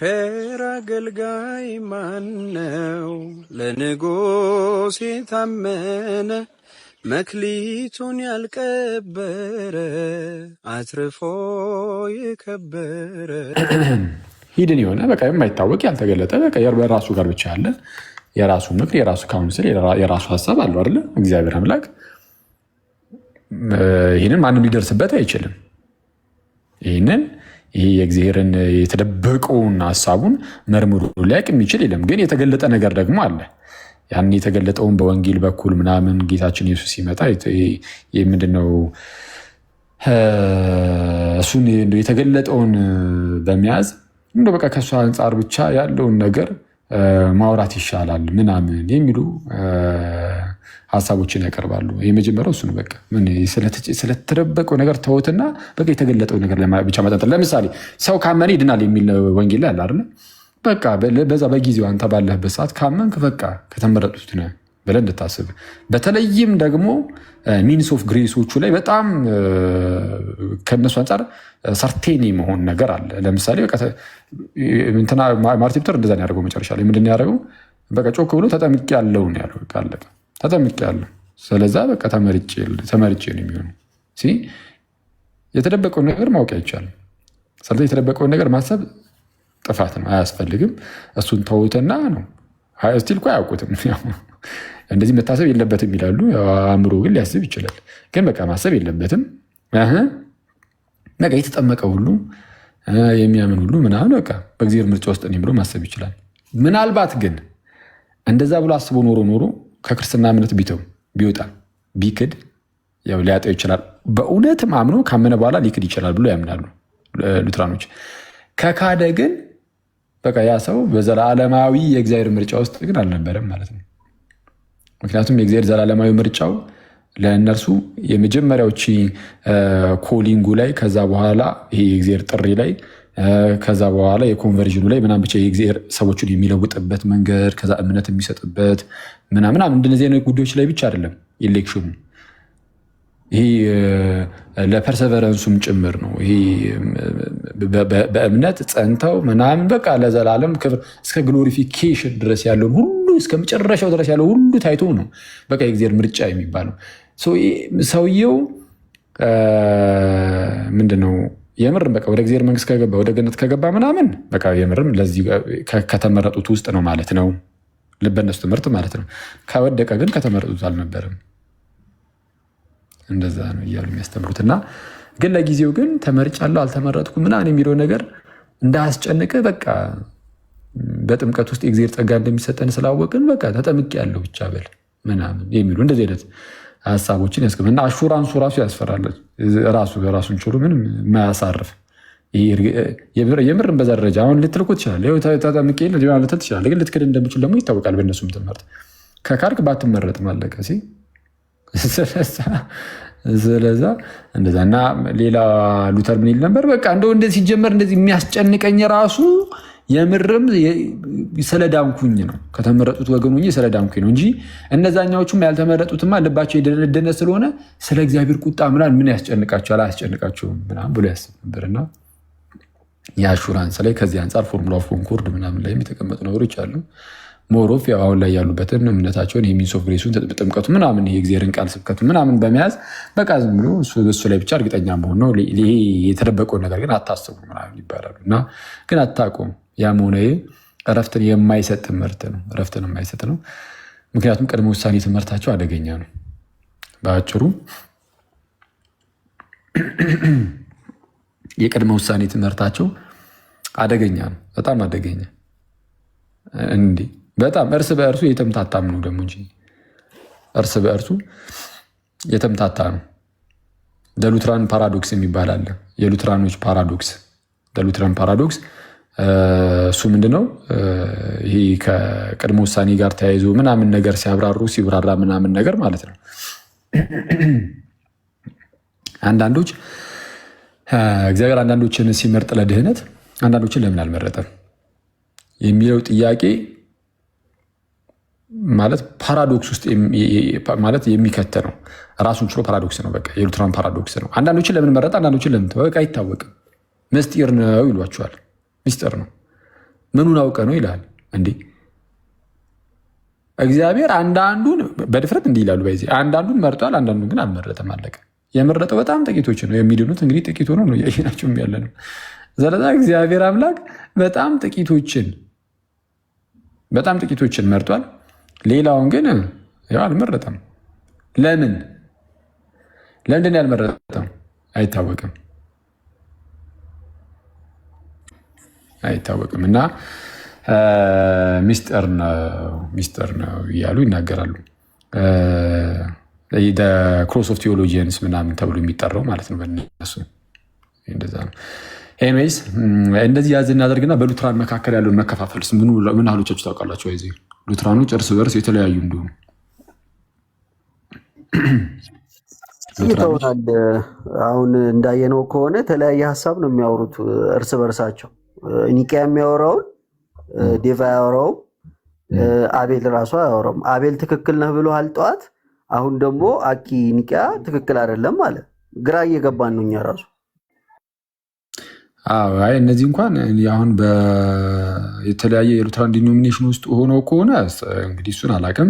ቸር አገልጋይ ማነው? ለንጉሥ የታመነ መክሊቱን ያልቀበረ አትርፎ የከበረ ሂድን የሆነ በቃ የማይታወቅ ያልተገለጠ በቃ በራሱ ጋር ብቻ ያለ የራሱ ምክር፣ የራሱ ካውንስል፣ የራሱ ሀሳብ አለው አይደለ? እግዚአብሔር አምላክ ይህንን ማንም ሊደርስበት አይችልም። ይህ የእግዚአብሔርን የተደበቀውን ሀሳቡን መርምሮ ሊያውቅ የሚችል የለም። ግን የተገለጠ ነገር ደግሞ አለ። ያን የተገለጠውን በወንጌል በኩል ምናምን ጌታችን ኢየሱስ ሲመጣ ምንድነው እሱን የተገለጠውን በመያዝ እንደው በቃ ከእሱ አንጻር ብቻ ያለውን ነገር ማውራት ይሻላል ምናምን የሚሉ ሀሳቦችን ያቀርባሉ። የመጀመሪያው እሱ ነው። በቃ ስለተደበቀው ነገር ተውትና በቃ የተገለጠው ነገር ብቻ መጠንጠል። ለምሳሌ ሰው ካመነ ይድናል የሚል ወንጌል ላይ አለ አይደል? በቃ በዛ በጊዜው አንተ ባለህበት ሰዓት ካመንክ በቃ ከተመረጡት ነህ ብለህ እንድታስብ። በተለይም ደግሞ ሚንስ ኦፍ ግሬሶቹ ላይ በጣም ከነሱ አንጻር ሰርቴን መሆን ነገር አለ። ለምሳሌ ማርቲን ሉተር እንደዛ ነው ያደረገው። መጨረሻ ላይ ምንድን ነው ያደረገው? በቃ ጮክ ብሎ ተጠምቄ ያለው ነው ያለው። በቃ አለቀ። ተጠምቄ ያለው ስለዛ በቃ ተመርጬ ነው የሚሆነው። የተደበቀውን ነገር ማወቅ አይቻልም። ስለዚህ የተደበቀውን ነገር ማሰብ ጥፋት ነው፣ አያስፈልግም። እሱን ተውትና ነው ስቲል እኮ አያውቁትም። እንደዚህ መታሰብ የለበትም ይላሉ። አእምሮ ግን ሊያስብ ይችላል። ግን በቃ ማሰብ የለበትም። በቃ የተጠመቀ ሁሉ የሚያምን ሁሉ ምናምን በቃ በእግዚአብሔር ምርጫ ውስጥ እኔ ብሎ ማሰብ ይችላል። ምናልባት ግን እንደዛ ብሎ አስቦ ኖሮ ከክርስትና እምነት ቢወጣ ቢክድ ያው ሊያጠው ይችላል። በእውነትም አምኖ ካመነ በኋላ ሊክድ ይችላል ብሎ ያምናሉ ሉትራኖች። ከካደ ግን በቃ ያ ሰው በዘላለማዊ የእግዚአብሔር ምርጫ ውስጥ ግን አልነበረም ማለት ነው። ምክንያቱም የእግዚአብሔር ዘላለማዊ ምርጫው ለእነርሱ የመጀመሪያዎቹ ኮሊንጉ ላይ፣ ከዛ በኋላ ይሄ የእግዚአብሔር ጥሪ ላይ፣ ከዛ በኋላ የኮንቨርዥኑ ላይ ምናምን ብቻ የእግዚአብሔር ሰዎችን የሚለውጥበት መንገድ፣ ከዛ እምነት የሚሰጥበት ምናምን እንደነዚህ አይነት ጉዳዮች ላይ ብቻ አይደለም ኢሌክሽኑ። ይሄ ለፐርሰቨረንሱም ጭምር ነው። ይሄ በእምነት ጸንተው ምናምን በቃ ለዘላለም ክብር እስከ ግሎሪፊኬሽን ድረስ ያለውን ሁሉ እስከ መጨረሻው ድረስ ያለው ሁሉ ታይቶ ነው በቃ የእግዚአብሔር ምርጫ የሚባለው። ሰውየው ምንድነው የምርም በቃ ወደ እግዚአብሔር መንግስት ከገባ ወደ ገነት ከገባ ምናምን በቃ የምርም ለዚህ ከተመረጡት ውስጥ ነው ማለት ነው። ልበነሱ ትምህርት ማለት ነው። ከወደቀ ግን ከተመረጡት አልነበረም። እንደዛ ነው እያሉ የሚያስተምሩት። እና ግን ለጊዜው ግን ተመርጫለሁ አልተመረጥኩም ምናምን የሚለው ነገር እንዳያስጨንቅ በቃ በጥምቀት ውስጥ የእግዚአብሔር ጸጋ እንደሚሰጠን ስላወቅን በቃ ተጠምቄ ያለው ብቻ በል ምናምን የሚሉ እንደዚህ አይነት ሀሳቦችን ያስቀም እና አሹራንሱ ራሱ ያስፈራል። ራሱን ችሎ ምንም የማያሳርፍ የምርን በዛ ደረጃ አሁን ልትልኩ ትችላለህ። ተጠምቄ ልትል ትችላለህ። ግን ልትክድ እንደምችል ደግሞ ይታወቃል። በእነሱም ትምህርት ከካድክ ባትመረጥም አለቀ። ስለዛ እንደዛ እና ሌላ ሉተር ምን ይል ነበር? በቃ እንደው እንደዚህ ሲጀመር እንደዚህ የሚያስጨንቀኝ ራሱ የምርም ስለዳንኩኝ ነው፣ ከተመረጡት ወገን ሆኜ ስለዳንኩኝ ነው እንጂ እነዛኛዎቹም ያልተመረጡትማ ልባቸው የደነደነ ስለሆነ ስለ እግዚአብሔር ቁጣ ምናምን ምን ያስጨንቃቸዋል? አያስጨንቃቸውም ምናምን ብሎ ያስብ ነበርና የአሹራንስ ላይ ከዚህ አንጻር ፎርሙላ ኦፍ ኮንኮርድ ምናምን ላይ የተቀመጡ ነገሮች አሉ። ሞሮፍ ያው አሁን ላይ ያሉበትን እምነታቸውን የሚንስ ኦፍ ግሬሱን ጥምቀቱ ምናምን የእግዚአብሔርን ቃል ስብከቱ ምናምን በመያዝ በቃ ዝም ብሎ እሱ ላይ ብቻ እርግጠኛ መሆን ነው። ይሄ የተደበቀውን ነገር ግን አታስቡ ምናምን ይባላሉ እና ግን አታውቁም። ያም ሆነ እረፍትን የማይሰጥ ትምህርት ነው። እረፍትን የማይሰጥ ነው። ምክንያቱም ቅድመ ውሳኔ ትምህርታቸው አደገኛ ነው። በአጭሩ የቅድመ ውሳኔ ትምህርታቸው አደገኛ ነው። በጣም አደገኛ እንዲህ በጣም እርስ በእርሱ የተምታታም ነው ደግሞ እንጂ እርስ በእርሱ የተምታታ ነው። ሉትራን ፓራዶክስ የሚባል አለ። የሉትራኖች ፓራዶክስ ሉትራን ፓራዶክስ እሱ ምንድነው? ይሄ ከቅድመ ውሳኔ ጋር ተያይዞ ምናምን ነገር ሲብራራ ምናምን ነገር ማለት ነው። አንዳንዶች እግዚአብሔር አንዳንዶችን ሲመርጥ ለድህነት አንዳንዶችን ለምን አልመረጠም የሚለው ጥያቄ ማለት ፓራዶክስ ውስጥ ማለት የሚከተ ነው። ራሱን ችሎ ፓራዶክስ ነው። በቃ የሉትራን ፓራዶክስ ነው። አንዳንዶችን ለምን መረጠ፣ አንዳንዶችን ለምን ተወ፣ በቃ አይታወቅም። ምስጢር ነው ይሏቸዋል። ምስጢር ነው። ምኑን አውቀ ነው ይላል እንዴ? እግዚአብሔር አንዳንዱን በድፍረት እንዲህ ይላሉ። በዚህ አንዳንዱን መርጧል፣ አንዳንዱን ግን አልመረጠም። አለቀ። የመረጠው በጣም ጥቂቶች ነው። የሚድኑት እንግዲህ ጥቂት ሆነው ነው እያየናቸውም ያለ ነው። ስለዛ እግዚአብሔር አምላክ በጣም ጥቂቶችን መርጧል። ሌላውን ግን ያው አልመረጠም። ለምንድን ያልመረጠም አይታወቅም። እና ሚስጥር ነው እያሉ ይናገራሉ። ክሮስ ኦፍ ቴዎሎጂያንስ ምናምን ተብሎ የሚጠራው ማለት ነው በእነሱ እንደዛ ነው። ኤኒዌይስ እንደዚህ ያዝ እናደርግና በሉትራን መካከል ያለውን መከፋፈልስ ምን ያህሎቻችሁ ታውቃላችሁ? ዚህ ሉትራኖች እርስ በርስ የተለያዩ እንደሆኑ ይተውታል። አሁን እንዳየነው ከሆነ የተለያየ ሀሳብ ነው የሚያወሩት እርስ በርሳቸው። ኒቂያ የሚያወራውን ዴቫ ያወራውም አቤል ራሱ አያወራውም። አቤል ትክክል ነህ ብሎሃል ጠዋት፣ አሁን ደግሞ አኪ ኒቂያ ትክክል አይደለም ማለት ግራ እየገባን ነው እኛ ራሱ። አይ እነዚህ እንኳን አሁን የተለያየ የሉትራን ዲኖሚኔሽን ውስጥ ሆኖ ከሆነ እንግዲህ እሱን አላውቅም።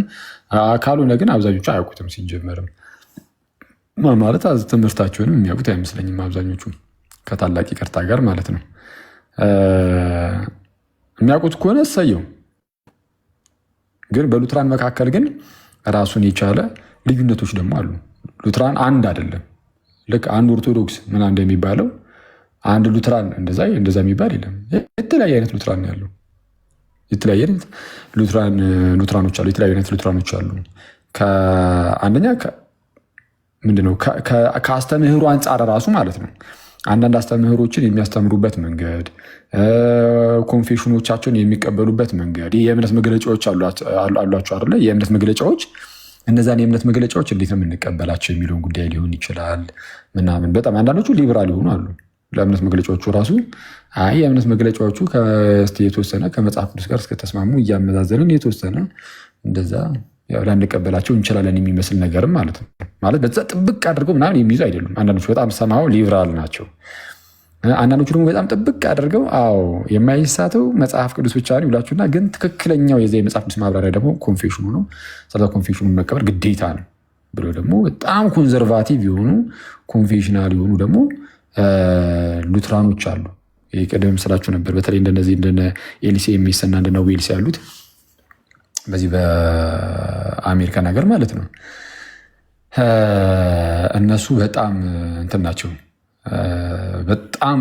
ካልሆነ ግን አብዛኞቹ አያውቁትም ሲጀመርም ማለት ትምህርታቸውንም የሚያውቁት አይመስለኝም አብዛኞቹ፣ ከታላቅ ይቅርታ ጋር ማለት ነው። የሚያውቁት ከሆነ እሰየው። ግን በሉትራን መካከል ግን ራሱን የቻለ ልዩነቶች ደግሞ አሉ። ሉትራን አንድ አይደለም። ልክ አንድ ኦርቶዶክስ ምን እንደሚባለው አንድ ሉትራን እንደዛ የሚባል የለም። የተለያየ አይነት ሉትራን ያለው የተለያየ አይነት ሉትራኖች አሉ። የተለያዩ አይነት ሉትራኖች አሉ። አንደኛ ምንድነው ከአስተምህሩ አንጻር ራሱ ማለት ነው። አንዳንድ አስተምህሮችን የሚያስተምሩበት መንገድ፣ ኮንፌሽኖቻቸውን የሚቀበሉበት መንገድ፣ የእምነት መግለጫዎች አሏቸው አይደለ? የእምነት መግለጫዎች፣ እነዛን የእምነት መግለጫዎች እንዴት ነው የምንቀበላቸው የሚለውን ጉዳይ ሊሆን ይችላል ምናምን። በጣም አንዳንዶቹ ሊበራል የሆኑ አሉ። ለእምነት መግለጫዎቹ ራሱ የእምነት መግለጫዎቹ የተወሰነ ከመጽሐፍ ቅዱስ ጋር እስከተስማሙ እያመዛዘንን የተወሰነ እንደዛ ላንቀበላቸው እንችላለን የሚመስል ነገርም ማለት ነው። ማለት በዛ ጥብቅ አድርገው ምናምን የሚይዙ አይደሉም። አንዳንዶቹ በጣም ሰማው ሊበራል ናቸው። አንዳንዶቹ ደግሞ በጣም ጥብቅ አድርገው የማይሳተው መጽሐፍ ቅዱስ ብቻ ነው ይላችሁና፣ ግን ትክክለኛው የዚ የመጽሐፍ ቅዱስ ማብራሪያ ደግሞ ኮንፌሽኑ ነው። ስለዛ ኮንፌሽኑን መቀበል ግዴታ ነው ብሎ ደግሞ በጣም ኮንዘርቫቲቭ የሆኑ ኮንፌሽናል የሆኑ ደግሞ ሉትራኖች አሉ። ቀደም ስላችሁ ነበር። በተለይ እንደነዚህ እንደነ ኤሊሴ የሚሰና እንደነ ዌልስ ያሉት በዚህ በአሜሪካን ሀገር ማለት ነው። እነሱ በጣም እንትን ናቸው። በጣም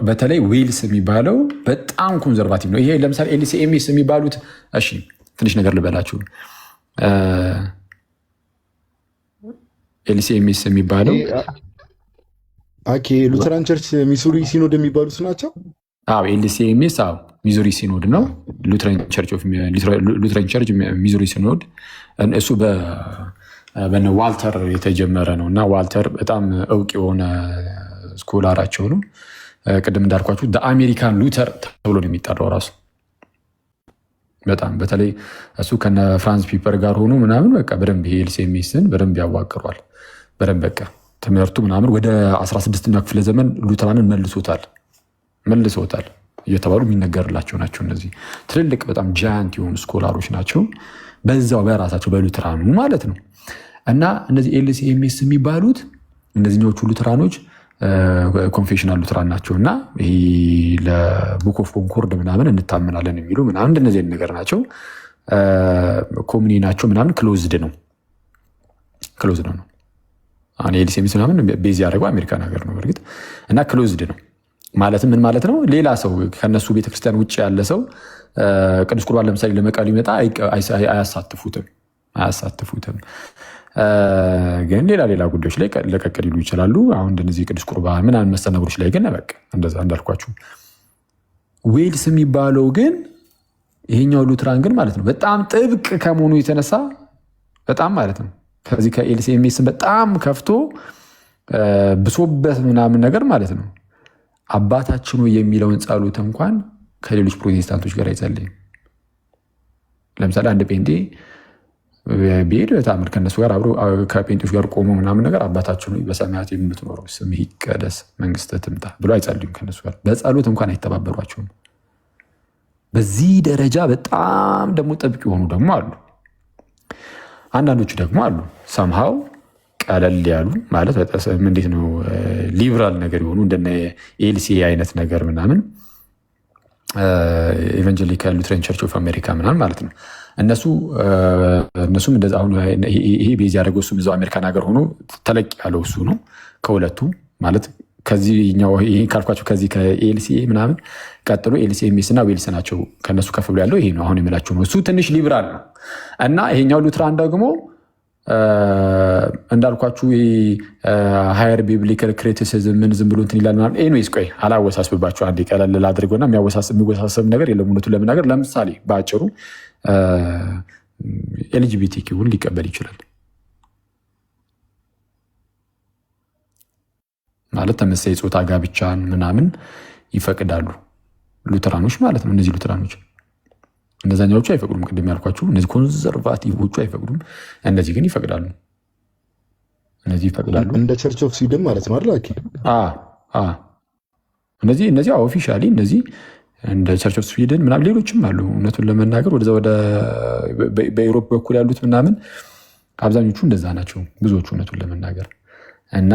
በተለይ ዌልስ የሚባለው በጣም ኮንዘርቫቲቭ ነው። ይሄ ለምሳሌ ኤሊሴ ኤሚስ የሚባሉት እሺ፣ ትንሽ ነገር ልበላችሁ። ኤሊሴ ኤሚስ የሚባለው ሉተራን ቸርች ሚዙሪ ሲኖድ የሚባሉት ናቸው። ኤልሲኤምኤስ ሚዙሪ ሲኖድ ነው። ሉተራን ቸርች ሚዙሪ ሲኖድ እሱ በነ ዋልተር የተጀመረ ነው እና ዋልተር በጣም እውቅ የሆነ ስኮላራቸው ነው። ቅድም እንዳልኳችሁ አሜሪካን ሉተር ተብሎ ነው የሚጠራው ራሱ። በጣም በተለይ እሱ ከነ ፍራንስ ፒፐር ጋር ሆኖ ምናምን በቃ በደንብ ኤልሲኤምኤስን በደንብ ያዋቅሯል። በደንብ በቃ ትምህርቱ ምናምን ወደ 16ኛው ክፍለ ዘመን ሉተራንን መልሶታል እየተባሉ የሚነገርላቸው ናቸው። እነዚህ ትልልቅ በጣም ጃያንት የሆኑ ስኮላሮች ናቸው፣ በዛው በራሳቸው በሉተራኑ ማለት ነው። እና እነዚህ ኤልሲኤምኤስ የሚባሉት እነዚህኞቹ ሉተራኖች ኮንፌሽናል ሉተራን ናቸው እና ይሄ ለቡክ ኦፍ ኮንኮርድ ምናምን እንታመናለን የሚሉ ምናምን እንደነዚህ ነገር ናቸው። ኮሚኒ ናቸው ምናምን ክሎዝድ ነው ነው አሁን ኤልሲኤምኤስ ምናምን ቤዝ ያደረገው አሜሪካን ሀገር ነው በእርግጥ እና ክሎዝድ ነው ማለትም ምን ማለት ነው? ሌላ ሰው ከነሱ ቤተክርስቲያን ውጭ ያለ ሰው ቅዱስ ቁርባን ለምሳሌ ለመቃል ይመጣ አያሳትፉትም። ግን ሌላ ጉዳዮች ላይ ለቀቅ ሊሉ ይችላሉ። አሁን እንደዚህ ቅዱስ ቁርባን ምናምን መሰል ነገሮች ላይ ግን በቃ እንደዛ እንዳልኳችሁ። ዌልስ የሚባለው ግን ይሄኛው ሉትራን ግን ማለት ነው በጣም ጥብቅ ከመሆኑ የተነሳ በጣም ማለት ነው ከዚህ ከኤልሲኤምኤስን በጣም ከፍቶ ብሶበት ምናምን ነገር ማለት ነው አባታችን ሆይ የሚለውን ጸሎት እንኳን ከሌሎች ፕሮቴስታንቶች ጋር አይጸልይም። ለምሳሌ አንድ ጴንጤ ቢሄድ በታምር ከነሱ ጋር አብሮ ከጴንጤዎች ጋር ቆሞ ምናምን ነገር አባታችን ሆይ በሰማያት የምትኖረው ስምህ ይቀደስ መንግስትህ ትምጣ ብሎ አይጸልዩም። ከነሱ ጋር በጸሎት እንኳን አይተባበሯቸውም። በዚህ ደረጃ በጣም ደግሞ ጥብቅ የሆኑ ደግሞ አሉ። አንዳንዶቹ ደግሞ አሉ ሰምሃው ቀለል ያሉ ማለት እንዴት ነው ሊብራል ነገር የሆኑ እንደነ ኤልሲ አይነት ነገር ምናምን ኢቫንጀሊካል ሉትራን ቸርች ኦፍ አሜሪካ ምናምን ማለት ነው። እነሱም እንደዛ አሁን ይሄ ቤዝ ያደረገው እሱም እዛው አሜሪካን ሀገር ሆኖ ተለቅ ያለው እሱ ነው ከሁለቱ ማለት ከዚህኛው ይሄ ካልኳቸው ከዚህ ከኤልሲኤ ምናምን ቀጥሎ ኤልሲኤምኤስ እና ዌልስ ናቸው። ከነሱ ከፍ ብሎ ያለው ይሄ ነው አሁን የምላቸው ነው። እሱ ትንሽ ሊብራል ነው እና ይሄኛው ሉትራን ደግሞ እንዳልኳችሁ ሃየር ቢብሊካል ክሪቲሲዝም ምን ዝም ብሎ እንትን ይላል ምናምን። ኤኒዌይስ ቆይ አላወሳስብባቸው አንዴ ቀለል አድርጎና የሚወሳሰብ ነገር የለም እውነቱን ለመናገር። ለምሳሌ በአጭሩ ኤልጂቢቲኪውን ሊቀበል ይችላል ማለት ተመሳሳይ ጾታ ጋብቻን ምናምን ይፈቅዳሉ ሉተራኖች ማለት ነው። እነዚህ ሉተራኖች እነዛኛዎቹ አይፈቅዱም። ቅድም ያልኳችሁ እነዚህ ኮንዘርቫቲቮቹ አይፈቅዱም። እነዚህ ግን ይፈቅዳሉ። እነዚህ ይፈቅዳሉ እንደ ቸርች ኦፍ ስዊድን ማለት ነው አይደል? እነዚህ ኦፊሻሊ እነዚህ እንደ ቸርች ኦፍ ስዊድን ምናምን ሌሎችም አሉ። እውነቱን ለመናገር ወደዛ ወደ በኤውሮፕ በኩል ያሉት ምናምን አብዛኞቹ እንደዛ ናቸው ብዙዎቹ እውነቱን ለመናገር እና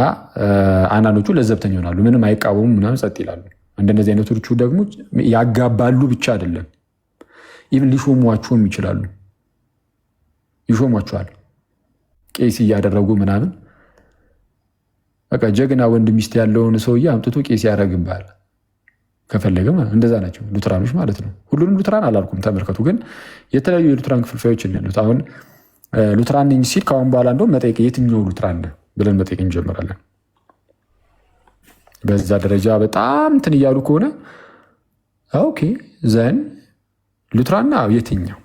አንዳንዶቹ ለዘብተኛ ይሆናሉ። ምንም አይቃወሙም ምናምን ጸጥ ይላሉ። እንደነዚህ አይነቶቹ ደግሞ ያጋባሉ ብቻ አይደለም ኢቭን ሊሾሟቸውም ይችላሉ። ይሾሟቸዋል ቄስ እያደረጉ ምናምን በቃ ጀግና ወንድ ሚስት ያለውን ሰውዬ አምጥቶ ቄስ ያደርግብሃል ከፈለገ ማለት እንደዛ ናቸው ሉትራኖች ማለት ነው። ሁሉንም ሉትራን አላልኩም ተመልከቱ። ግን የተለያዩ የሉትራን ክፍልፋዮች ያሉት አሁን ሉትራን ነኝ ሲል ከአሁን በኋላ እንደውም መጠየቅ የትኛው ሉትራን ብለን መጠየቅ እንጀምራለን። በዛ ደረጃ በጣም እንትን እያሉ ከሆነ ኦኬ ዘን ሉትራና የትኛው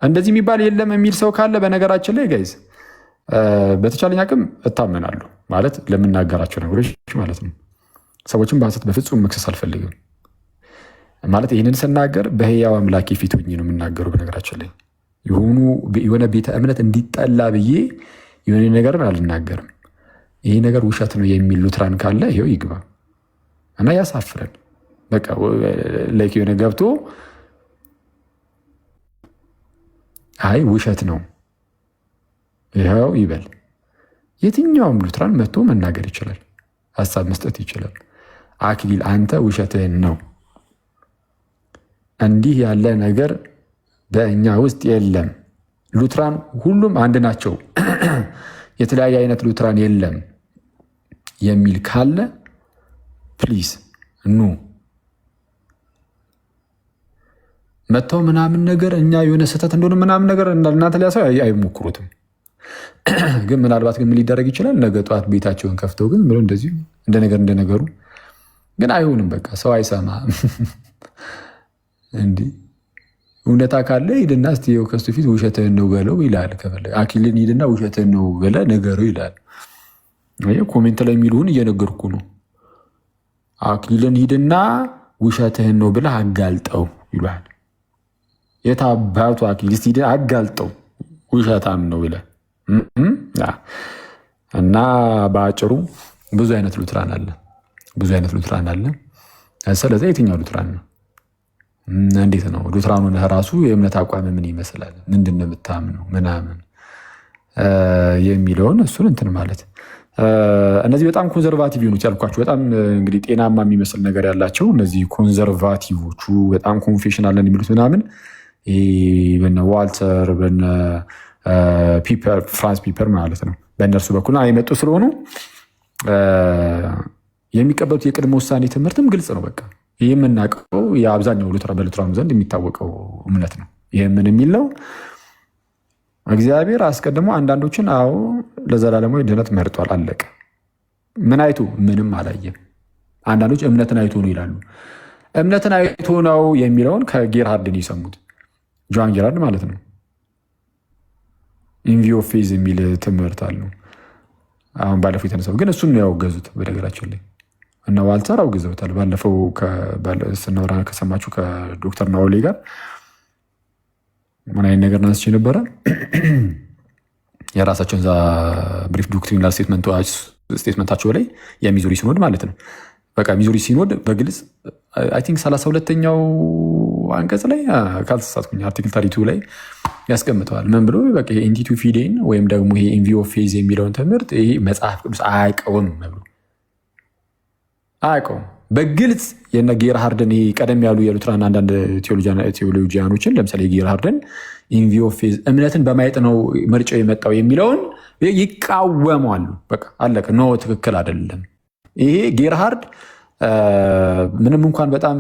እንደዚህ የሚባል የለም የሚል ሰው ካለ በነገራችን ላይ ጋይዝ በተቻለኝ አቅም እታመናለሁ ማለት ለምናገራቸው ነገሮች ማለት ነው። ሰዎችን በሐሰት በፍጹም መክሰስ አልፈልግም ማለት ይህንን ስናገር በሕያው አምላኬ ፊት ሆኜ ነው የምናገረው። በነገራችን ላይ የሆነ ቤተ እምነት እንዲጠላ ብዬ የሆነ ነገርን አልናገርም። ይሄ ነገር ውሸት ነው የሚል ሉትራን ካለ ይኸው ይግባ እና ያሳፍረን። በቃ ላይክ የሆነ ገብቶ አይ ውሸት ነው ይኸው ይበል። የትኛውም ሉትራን መጥቶ መናገር ይችላል፣ ሀሳብ መስጠት ይችላል። አክሊል አንተ ውሸትህን ነው፣ እንዲህ ያለ ነገር በእኛ ውስጥ የለም። ሉትራን ሁሉም አንድ ናቸው፣ የተለያየ አይነት ሉትራን የለም የሚል ካለ ፕሊዝ ኑ መጥተው ምናምን ነገር እኛ የሆነ ስህተት እንደሆነ ምናምን ነገር እናንተ ሊያሳዩ አይሞክሩትም። ግን ምናልባት ግን ምን ሊደረግ ይችላል? ነገ ጠዋት ቤታቸውን ከፍተው ግን ብለው እንደዚሁ እንደነገሩ ግን አይሆንም። በቃ ሰው አይሰማ እንዲህ እውነታ ካለ ሂድና እስቲ ከሱ ፊት ውሸትህን ነው በለው ይላል። ከፈለገ አክሊልን ሂድና ውሸትህን ነው በለ ነገሩ ይላል። ኮሜንት ላይ የሚሉን እየነገርኩ ነው። አክሊልን ሂድና ውሸትህን ነው ብለህ አጋልጠው ይሏል። የታባቱ አክሊል ሂድ አጋልጠው ውሸታም ነው ይላል። እና በአጭሩ ብዙ አይነት ሉትራን አለ። ስለዚህ የትኛው ሉትራን ነው? እንዴት ነው ሉትራኑን ራሱ የእምነት አቋም ምን ይመስላል? ምንድን ነው የምታምነው ምናምን የሚለውን እሱን እንትን ማለት እነዚህ በጣም ኮንዘርቫቲቭ የሆኑት ያልኳቸው በጣም እንግዲህ ጤናማ የሚመስል ነገር ያላቸው እነዚህ ኮንዘርቫቲቮቹ በጣም ኮንፌሽናል የሚሉት ምናምን በነ ዋልተር በነ ፒፐር ፍራንስ ፒፐር ማለት ነው በእነርሱ በኩል የመጡ ስለሆኑ የሚቀበሉት የቅድመ ውሳኔ ትምህርትም ግልጽ ነው። በቃ ይህ የምናውቀው የአብዛኛው በሉትራኑ ዘንድ የሚታወቀው እምነት ነው። ይህ ምን የሚል ነው? እግዚአብሔር አስቀድሞ አንዳንዶችን ለዘላለማዊ ድነት መርጧል። አለቀ። ምን አይቶ? ምንም አላየም። አንዳንዶች እምነትን አይቶ ነው ይላሉ። እምነትን አይቶ ነው የሚለውን ከጌርሃርድን የሰሙት ጆን ጌራርድ ማለት ነው። ኢንቪዮ ፌዝ የሚል ትምህርት አለው አሁን ባለፈው የተነሳው ግን እሱን ነው ያወገዙት። በነገራችን ላይ እና ዋልተር አውግዘውታል። ባለፈው ስናወራ ከሰማችሁ ከዶክተር ናኦሌ ጋር ምን አይነት ነገር ናስች ነበረ የራሳቸውን ዛ ብሪፍ ዶክትሪናል ስቴትመንታቸው ላይ የሚዙሪ ሲኖድ ማለት ነው። በቃ ሚዙሪ ሲኖድ በግልጽ አይ ቲንክ 32ኛው አንቀጽ ላይ ካልተሳሳትኩኝ አርቲክል 32 ላይ ያስቀምጠዋል። ምን ብሎ በቃ ኢንቲቱ ፊዴን ወይም ደግሞ ይሄ ኢንቪዮ ፌዝ የሚለውን ትምህርት ይሄ መጽሐፍ ቅዱስ አያውቀውም ብሎ አያውቀውም በግልጽ የነ ጌርሃርድን ቀደም ያሉ የሉትራን አንዳንድ ቴዎሎጂያኖችን ለምሳሌ ጌርሃርድን ኢንቪዮ ፌዝ እምነትን በማየት ነው ምርጫው የመጣው የሚለውን ይቃወማሉ። በቃ አለቀ። ኖ ትክክል አይደለም። ይሄ ጌርሃርድ ምንም እንኳን በጣም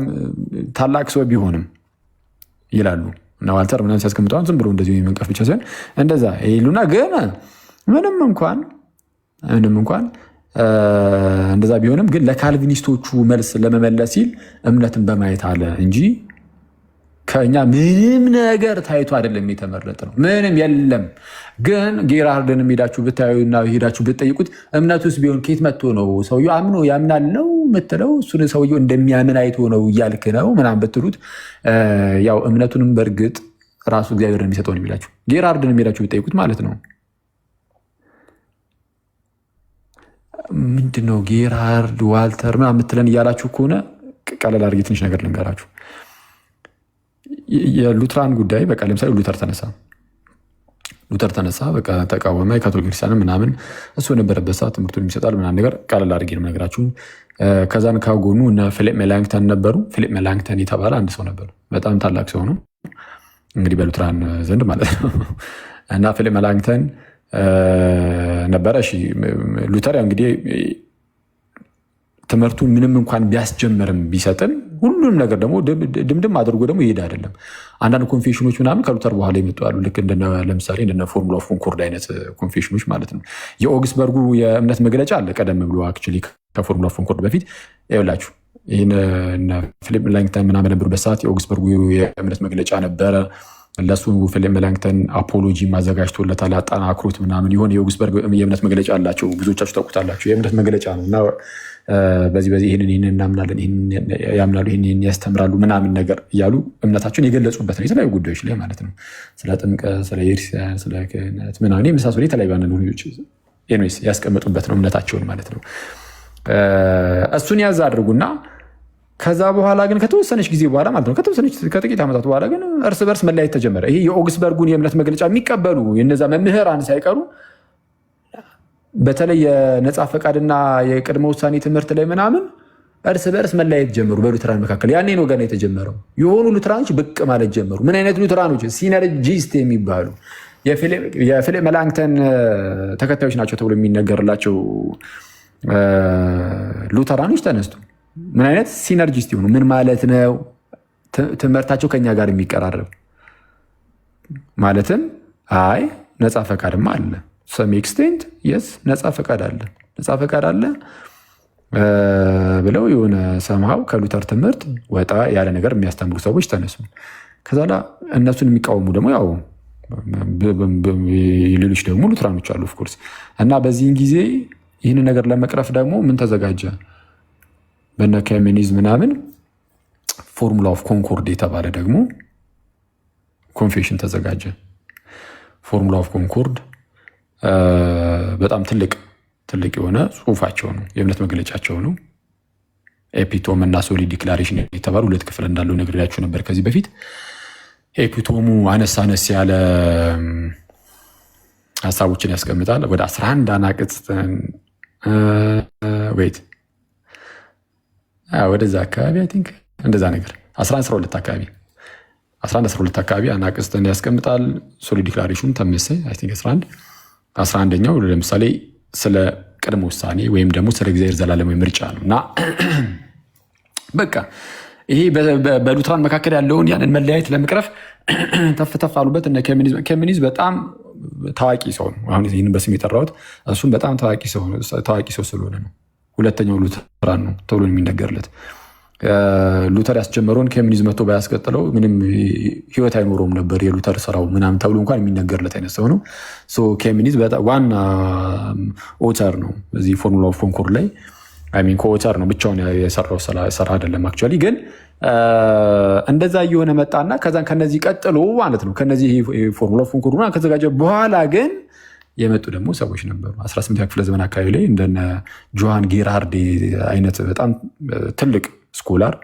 ታላቅ ሰው ቢሆንም ይላሉ እና ዋልተር ምናምን ሲያስቀምጠዋል ዝም ብሎ እንደዚህ መንቀፍ ብቻ ሲሆን እንደዛ ይሉና ግን ምንም እንኳን እንደዛ ቢሆንም ግን ለካልቪኒስቶቹ መልስ ለመመለስ ሲል እምነትን በማየት አለ እንጂ ከኛ ምንም ነገር ታይቶ አይደለም የተመረጠ ነው። ምንም የለም። ግን ጌርሃርድን ሄዳችሁ ብታዩና ሄዳችሁ ብትጠይቁት እምነቱስ ቢሆን ከየት መጥቶ ነው ሰውየው አምኖ ያምናል ነው የምትለው? እሱን ሰውየው እንደሚያምን አይቶ ነው እያልክ ነው ምናምን ብትሉት ያው እምነቱንም በእርግጥ ራሱ እግዚአብሔር የሚሰጠው ነው የሚላችሁ። ጌርሃርድን ሄዳችሁ ብትጠይቁት ማለት ነው። ምንድነው ጌርሃርድ ዋልተር ምናምን የምትለን እያላችሁ ከሆነ ቀለል አድርጌ ትንሽ ነገር ልንገራችሁ። የሉትራን ጉዳይ በቃ ለምሳሌ ሉተር ተነሳ በቃ ተቃወመ። የካቶሊክ ክርስቲያንም ምናምን እሱ የነበረበት ሰዓት ትምህርቱን የሚሰጣል ምናምን ነገር ቀለል አድርጌ ነው የምነግራችሁ። ከዛን ካጎኑ እነ ፊሊፕ ሜላንክተን ነበሩ። ፊሊፕ ሜላንክተን የተባለ አንድ ሰው ነበሩ። በጣም ታላቅ ሰው ነው እንግዲህ በሉትራን ዘንድ ማለት ነው። እና ፊሊፕ ሜላንክተን ነበረ። እሺ ሉተር እንግዲህ ትምህርቱን ምንም እንኳን ቢያስጀምርም ቢሰጥም ሁሉንም ነገር ደግሞ ድምድም አድርጎ ደግሞ ይሄድ አይደለም። አንዳንድ ኮንፌሽኖች ምናምን ከሉተር በኋላ ይመጡ አሉ። ልክ ለምሳሌ እንደነ ፎርሙላ ኦፍ ኮንኮርድ አይነት ኮንፌሽኖች ማለት ነው። የኦግስበርጉ የእምነት መግለጫ አለ ቀደም ብሎ አክቹዋሊ ከፎርሙላ ኦፍ ኮንኮርድ በፊት ይኸውላችሁ ይህን ፊሊፕ ሜላንክተን ምናምን በነበሩበት ሰዓት የኦግስበርጉ የእምነት መግለጫ ነበረ። ለሱ ፊሊፕ ሜላንክተን አፖሎጂ ማዘጋጅቶለታል አጠናክሮት ምናምን የሆነ የኦግስበርግ የእምነት መግለጫ አላቸው። ብዙዎቻችሁ ታውቁታላችሁ። የእምነት መግለጫ ነው እና በዚህ ይህንን እናምናለን፣ ያምናሉ፣ ይህንን ያስተምራሉ ምናምን ነገር እያሉ እምነታቸውን የገለጹበት ነው የተለያዩ ጉዳዮች ላይ ማለት ነው። ስለ ጥምቀት፣ ስለ ኤርሲያን፣ ስለ ክህነት ምናምን የመሳሰሉ የተለያዩ አንዳንዶች ያስቀመጡበት ነው እምነታቸውን ማለት ነው። እሱን ያዝ አድርጉና ከዛ በኋላ ግን ከተወሰነች ጊዜ በኋላ ማለት ነው ከጥቂት ዓመታት በኋላ ግን እርስ በርስ መለያየት ተጀመረ። ይሄ የኦግስበርጉን የእምነት መግለጫ የሚቀበሉ የነዛ መምህራን ሳይቀሩ በተለይ የነፃ ፈቃድና የቅድመ ውሳኔ ትምህርት ላይ ምናምን እርስ በርስ መለያየት ጀመሩ በሉትራን መካከል። ያኔ ነው ገና የተጀመረው። የሆኑ ሉትራኖች ብቅ ማለት ጀመሩ። ምን አይነት ሉትራኖች? ሲነርጂስት የሚባሉ የፊሊፕ ሜላንክተን ተከታዮች ናቸው ተብሎ የሚነገርላቸው ሉተራኖች ተነስቱ። ምን አይነት ሲነርጂስት የሆኑ ምን ማለት ነው? ትምህርታቸው ከኛ ጋር የሚቀራረብ ማለትም አይ ነፃ ፈቃድማ አለ ሰም ኤክስቴንት የስ ነፃ ፈቃድ አለ ብለው የሆነ ሰምሃው ከሉተር ትምህርት ወጣ ያለ ነገር የሚያስተምሩ ሰዎች ተነሱ። ከዛ እነሱን የሚቃወሙ ደግሞ ያው ሌሎች ደግሞ ሉትራኖች አሉ ኦፍኮርስ። እና በዚህን ጊዜ ይህን ነገር ለመቅረፍ ደግሞ ምን ተዘጋጀ? በነ ኬሚኒዝ ምናምን ፎርሙላ ኦፍ ኮንኮርድ የተባለ ደግሞ ኮንፌሽን ተዘጋጀ። ፎርሙላ ኦፍ ኮንኮርድ በጣም ትልቅ የሆነ ጽሁፋቸው ነው፣ የእምነት መግለጫቸው ነው። ኤፒቶም እና ሶሊ ዲክላሬሽን የተባሉ ሁለት ክፍል እንዳለው ነግሬያችሁ ነበር ከዚህ በፊት። ኤፒቶሙ አነስ ያለ ሀሳቦችን ያስቀምጣል። ወደ 11 አናቅጽ ወደዛ አካባቢ አይ ቲንክ እንደዛ ነገር 11 አካባቢ አናቅጽትን ያስቀምጣል። ሶሊ ዲክላሬሽን ተመሳይ አይ ቲንክ 11ኛው ለምሳሌ ስለ ቅድመ ውሳኔ ወይም ደግሞ ስለ እግዚአብሔር ዘላለማዊ ምርጫ ነው። እና በቃ ይሄ በሉትራን መካከል ያለውን ያንን መለያየት ለመቅረፍ ተፍ አሉበት። እነ ኬሚኒዝ በጣም ታዋቂ ሰው ነው። አሁን ይህን በስም የጠራሁት እሱም በጣም ታዋቂ ሰው ስለሆነ ነው። ሁለተኛው ሉተራን ነው ተብሎ የሚነገርለት። ሉተር ያስጀመረውን ኬሚኒዝ መጥቶ ባያስቀጥለው ምንም ህይወት አይኖረውም ነበር የሉተር ስራው ምናምን ተብሎ እንኳን የሚነገርለት አይነት ሰው ነው። ኬሚኒዝ ዋና ኦተር ነው እዚህ ፎርሙላ ኦፍ ኮንኮርድ ላይ ኮኦተር ነው። ብቻውን የሰራው ስራ አይደለም። አክቹዋሊ ግን እንደዛ እየሆነ መጣና ከዛን ከነዚህ ቀጥሎ ማለት ነው ከነዚህ ፎርሙላ ኦፍ ኮንኮርድ ከዘጋጀ በኋላ ግን የመጡ ደግሞ ሰዎች ነበሩ። 18ኛ ክፍለ ዘመን አካባቢ ላይ እንደነ ጆሃን ጌርሃርድ አይነት በጣም ትልቅ ስኮላር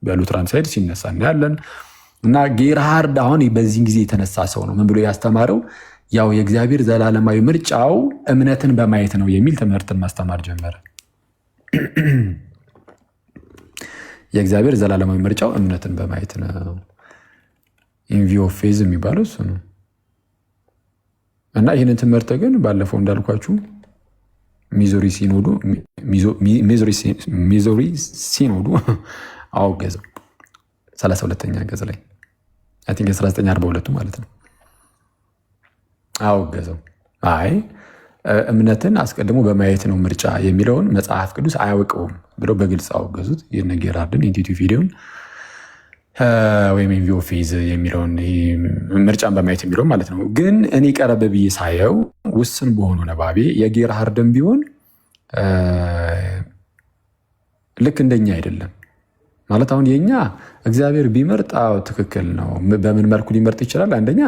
በሉትራን ሳይድ ሲነሳ እናያለን። እና ጌርሃርድ አሁን በዚህን ጊዜ የተነሳ ሰው ነው። ምን ብሎ ያስተማረው? ያው የእግዚአብሔር ዘላለማዊ ምርጫው እምነትን በማየት ነው የሚል ትምህርትን ማስተማር ጀመረ። የእግዚአብሔር ዘላለማዊ ምርጫው እምነትን በማየት ነው። ኢንቪው ኦፍ ፌዝ የሚባለው እሱ ነው። እና ይህንን ትምህርት ግን ባለፈው እንዳልኳችሁ ሚዞሪ ሲኖዱ አወገዘው 32ኛ ገጽ ላይ አይ ቲንክ 1942 ማለት ነው። አወገዘው። አይ እምነትን አስቀድሞ በማየት ነው ምርጫ የሚለውን መጽሐፍ ቅዱስ አያውቀውም ብለው በግልጽ አወገዙት። የነ ጌራርድን ኢንቱይቲቭ ቪዲዮን ወይም ኢንቪው ኦፍ ፌዝ የሚለውን ምርጫን በማየት የሚለውን ማለት ነው። ግን እኔ ቀረብ ብዬ ሳየው ውስን በሆኑ ነባቤ የጌርሃርድን ቢሆን ልክ እንደኛ አይደለም ማለት። አሁን የኛ እግዚአብሔር ቢመርጥ ትክክል ነው። በምን መልኩ ሊመርጥ ይችላል? አንደኛ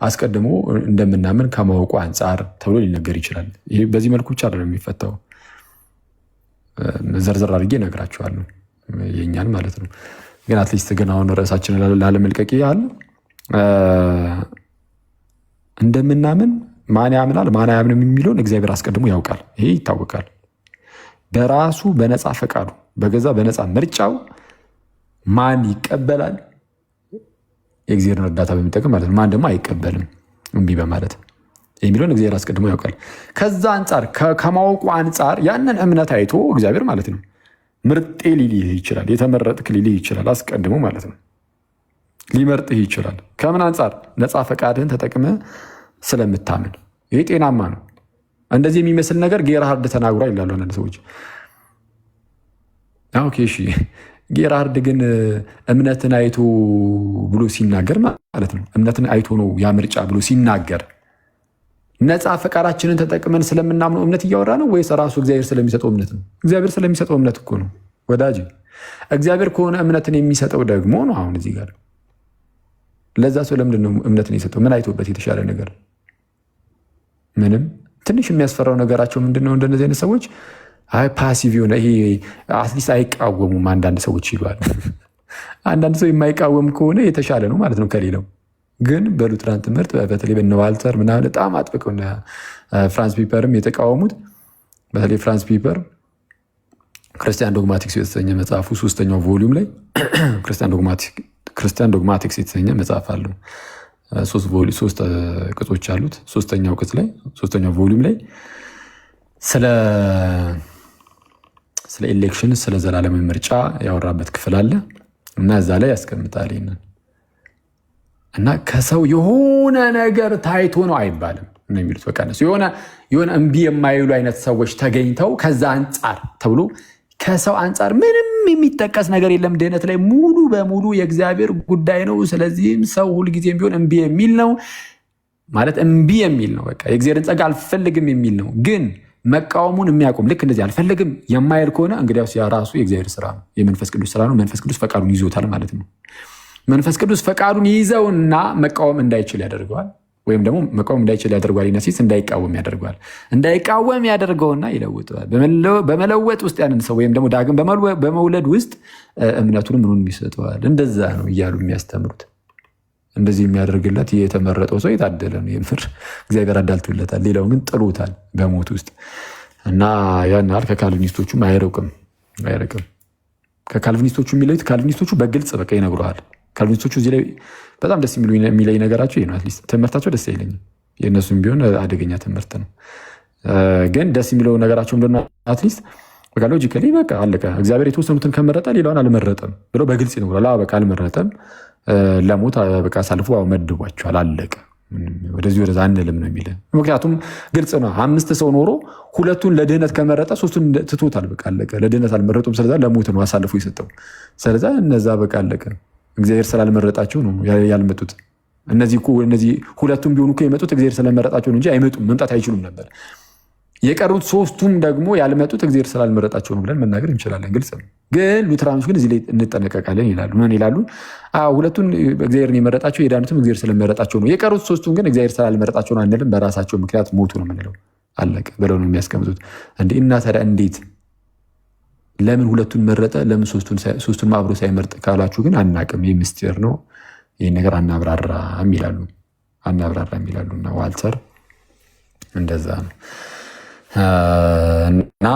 አስቀድሞ እንደምናምን ከማወቁ አንጻር ተብሎ ሊነገር ይችላል። ይሄ በዚህ መልኩ ብቻ አይደለም የሚፈታው። ዘርዘር አድርጌ እነግራችኋለሁ የኛን ማለት ነው። ግን አትሊስት ግን አሁን ርዕሳችንን ላለመልቀቅ ያህል እንደምናምን ማን ያምናል ማን አያምንም የሚለውን እግዚአብሔር አስቀድሞ ያውቃል። ይሄ ይታወቃል። በራሱ በነፃ ፈቃዱ በገዛ በነፃ ምርጫው ማን ይቀበላል የእግዚአብሔርን እርዳታ በሚጠቅም ማለት ነው፣ ማን ደግሞ አይቀበልም እምቢ በማለት የሚለውን እግዚአብሔር አስቀድሞ ያውቃል። ከዛ አንጻር ከማወቁ አንጻር ያንን እምነት አይቶ እግዚአብሔር ማለት ነው ምርጤ ሊልህ ይችላል፣ የተመረጥክ ሊልህ ይችላል። አስቀድሞ ማለት ነው ሊመርጥህ ይችላል። ከምን አንጻር? ነፃ ፈቃድህን ተጠቅመ ስለምታምን። ይሄ ጤናማ ነው። እንደዚህ የሚመስል ነገር ጌርሃርድ ተናግሯል ይላሉ አንዳንድ ሰዎች። ኦኬ እሺ፣ ጌርሃርድ ግን እምነትን አይቶ ብሎ ሲናገር ማለት ነው እምነትን አይቶ ነው ያ ምርጫ ብሎ ሲናገር ነፃ ፈቃዳችንን ተጠቅመን ስለምናምነው እምነት እያወራ ነው ወይስ ራሱ እግዚአብሔር ስለሚሰጠው እምነት ነው? እግዚአብሔር ስለሚሰጠው እምነት እኮ ነው ወዳጅ። እግዚአብሔር ከሆነ እምነትን የሚሰጠው ደግሞ ነው። አሁን እዚህ ጋር ለዛ ሰው ለምንድን ነው እምነትን የሰጠው? ምን አይቶበት የተሻለ ነገር? ምንም። ትንሽ የሚያስፈራው ነገራቸው ምንድን ነው? እንደነዚህ አይነት ሰዎች አይ ፓሲቭ የሆነ ይሄ አትሊስት አይቃወሙም አንዳንድ ሰዎች ይሏል። አንዳንድ ሰው የማይቃወም ከሆነ የተሻለ ነው ማለት ነው ከሌላው። ግን በሉትራን ትምህርት በተለይ በነ ዋልተር ምናምን በጣም አጥብቀው ፍራንስ ፒፐርም የተቃወሙት በተለይ ፍራንስ ፒፐር ክርስቲያን ዶግማቲክስ የተሰኘ መጽሐፉ 3ኛው ቮሊዩም ላይ ክርስቲያን ዶግማቲክስ የተሰኘ መጽሐፍ አለው። 3 ቅጾች አሉት። 3ኛው ቅጽ ላይ 3ኛው ቮሊዩም ላይ ስለ ኤሌክሽን ስለ ዘላለማዊ ምርጫ ያወራበት ክፍል አለ እና እዛ ላይ ያስቀምጣል ይሄንን እና ከሰው የሆነ ነገር ታይቶ ነው አይባልም ነው የሚሉት። በቃ እነሱ የሆነ እምቢ የማይሉ አይነት ሰዎች ተገኝተው ከዛ አንጻር ተብሎ ከሰው አንጻር ምንም የሚጠቀስ ነገር የለም። ድህነት ላይ ሙሉ በሙሉ የእግዚአብሔር ጉዳይ ነው። ስለዚህም ሰው ሁልጊዜም ቢሆን እምቢ የሚል ነው ማለት እምቢ የሚል ነው። በቃ የእግዚአብሔርን ጸጋ አልፈልግም የሚል ነው። ግን መቃወሙን የሚያቆም ልክ እንደዚህ አልፈልግም የማይል ከሆነ እንግዲያውስ ያ ራሱ የእግዚአብሔር ስራ ነው፣ የመንፈስ ቅዱስ ስራ ነው። መንፈስ ቅዱስ ፈቃዱን ይዞታል ማለት ነው። መንፈስ ቅዱስ ፈቃዱን ይዘውና መቃወም እንዳይችል ያደርገዋል። ወይም ደግሞ መቃወም እንዳይችል ያደርገዋል። ይነሲስ እንዳይቃወም ያደርገዋል። እንዳይቃወም ያደርገውና ይለውጠዋል። በመለወጥ ውስጥ ያንን ሰው ወይም ደግሞ ዳግም በመውለድ ውስጥ እምነቱን ምኑን ይሰጠዋል። እንደዛ ነው እያሉ የሚያስተምሩት። እንደዚህ የሚያደርግለት የተመረጠው ሰው የታደለ ነው። የምር እግዚአብሔር አዳልቶለታል። ሌላው ግን ጥሎታል በሞት ውስጥ እና ያን ያህል ከካልቪኒስቶቹም አይርቅም። ከካልቪኒስቶቹ የሚለዩት ካልቪኒስቶቹ በግልጽ በቃ ይነግረዋል። ካልቪኒስቶቹ እዚህ ላይ በጣም ደስ የሚለኝ ነገራቸው ይሄ ነው። አትሊስት ትምህርታቸው ደስ አይለኝም። የእነሱም ቢሆን አደገኛ ትምህርት ነው። ግን ደስ የሚለው ነገራቸው ምንድን ነው? አትሊስት በቃ ሎጂካሊ በቃ አለቀ። እግዚአብሔር የተወሰኑትን ከመረጠ ሌላውን አልመረጠም ብለው በግልጽ ይነግሯል። በቃ አልመረጠም፣ ለሞት በቃ አሳልፎ መድቧቸዋል፣ አለቀ። ወደዚህ ወደዛ አንልም ነው የሚለን። ምክንያቱም ግልጽ ነው። 5 ሰው ኖሮ 2ቱን ለድህነት ከመረጠ 3ቱን ትቶታል። በቃ አለቀ። ለድህነት አልመረጡም፣ ስለዛ ለሞት ነው አሳልፎ የሰጠው። ስለዛ እነዛ በቃ አለቀ። እግዚአብሔር ስላልመረጣቸው ነው ያልመጡት። እነዚህ 2ቱም ቢሆኑ እኮ የመጡት እግዚአብሔር ስለመረጣቸው ነው እንጂ አይመጡም፣ መምጣት አይችሉም ነበር። የቀሩት 3ቱም ደግሞ ያልመጡት እግዚአብሔር ስላልመረጣቸው ነው ብለን መናገር እንችላለን። ግልጽ ነው። ግን ሉትራኖች ግን እዚህ ላይ እንጠነቀቃለን ይላሉ። ምን ይላሉ? 2ቱን እግዚአብሔርን የመረጣቸው የዳኑትም እግዚአብሔር ስለመረጣቸው ነው። የቀሩት 3ቱን ግን እግዚአብሔር ስላልመረጣቸው ነው አንልም፣ በራሳቸው ምክንያት ሞቱ ነው የምንለው። አለቀ ብለው ነው የሚያስቀምጡት። እና ታዲያ እንዴት ለምን ሁለቱን መረጠ? ለምን ሶስቱን አብሮ ሳይመርጥ ካላችሁ ግን አናቅም። ይህ ምስጢር ነው። ይህን ነገር አናብራራም ይላሉ እና ዋልተር እንደዛ ነው። እና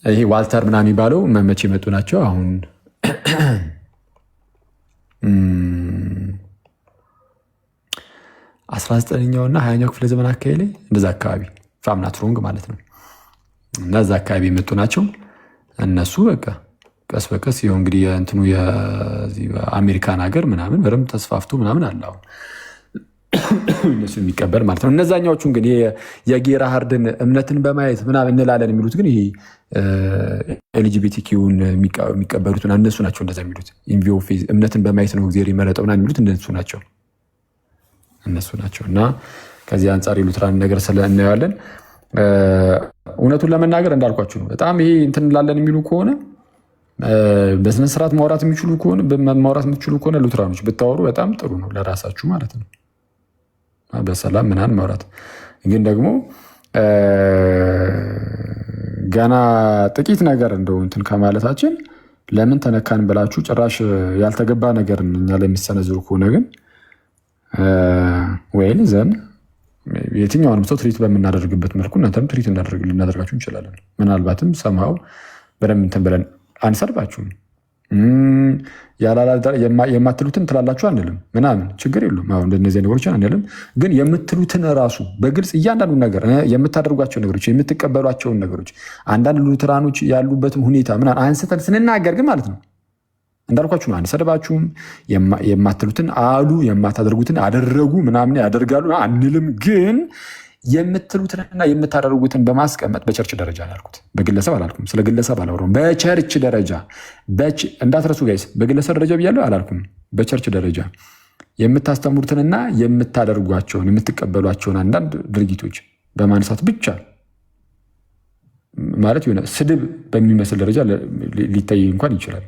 ይሄ ዋልተር ምናምን የሚባለው መቼ የመጡ ናቸው? አሁን 19ኛውና 20ኛው ክፍለ ዘመን አካባቢ ላይ እንደዛ አካባቢ ፋምናት ሮንግ ማለት ነው። እና እዛ አካባቢ የመጡ ናቸው እነሱ። በቃ ቀስ በቀስ ይኸው እንግዲህ እንትኑ የአሜሪካን ሀገር ምናምን በደምብ ተስፋፍቶ ምናምን አለ አሁን እነሱ የሚቀበል ማለት ነው። እነዛኛዎቹን ግን የጌራ ሃርድን እምነትን በማየት ምናምን እንላለን የሚሉት ግን ይሄ ኤልጂቢቲኪውን የሚቀበሉት እነሱ ናቸው። እንደዛ የሚሉት ኢንቪዮ ፌዝ እምነትን በማየት ነው እግዚአብሔር የመረጠው ምናምን የሚሉት እነሱ ናቸው። እና ከዚህ አንጻር የሉትራን ነገር እናየዋለን። እውነቱን ለመናገር እንዳልኳችሁ ነው። በጣም ይሄ እንትን እንላለን የሚሉ ከሆነ በስነስርዓት ማውራት የምትችሉ ከሆነ ሉትራኖች ብታወሩ በጣም ጥሩ ነው ለራሳችሁ ማለት ነው። በሰላም ምናምን ማውራት ግን ደግሞ ገና ጥቂት ነገር እንደው እንትን ከማለታችን ለምን ተነካን ብላችሁ ጭራሽ ያልተገባ ነገር እኛ ላይ የሚሰነዝሩ ከሆነ ግን ወይን ዘን የትኛውንም ሰው ትሪት በምናደርግበት መልኩ እናንተም ትሪት ልናደርጋችሁ እንችላለን። ምናልባትም ሰማው በደንብ እንትን ብለን አንሰርባችሁም። የማትሉትን ትላላችሁ አንልም ምናምን ችግር የለም። አሁን እንደነዚህ ነገሮችን አንልም። ግን የምትሉትን ራሱ በግልጽ እያንዳንዱ ነገር የምታደርጓቸው ነገሮች የምትቀበሏቸውን ነገሮች አንዳንድ ሉትራኖች ያሉበትን ሁኔታ ምናምን አንስተን ስንናገር ግን ማለት ነው እንዳልኳችሁ ነው። አንሰድባችሁም። የማትሉትን አሉ የማታደርጉትን አደረጉ ምናምን ያደርጋሉ አንልም። ግን የምትሉትንና የምታደርጉትን በማስቀመጥ በቸርች ደረጃ ያልኩት በግለሰብ አላልኩም። ስለ ግለሰብ አላወራሁም። በቸርች ደረጃ እንዳትረሱ ጋይስ። በግለሰብ ደረጃ ብያለሁ አላልኩም። በቸርች ደረጃ የምታስተምሩትንና የምታደርጓቸውን የምትቀበሏቸውን አንዳንድ ድርጊቶች በማንሳት ብቻ ማለት የሆነ ስድብ በሚመስል ደረጃ ሊታይ እንኳን ይችላል።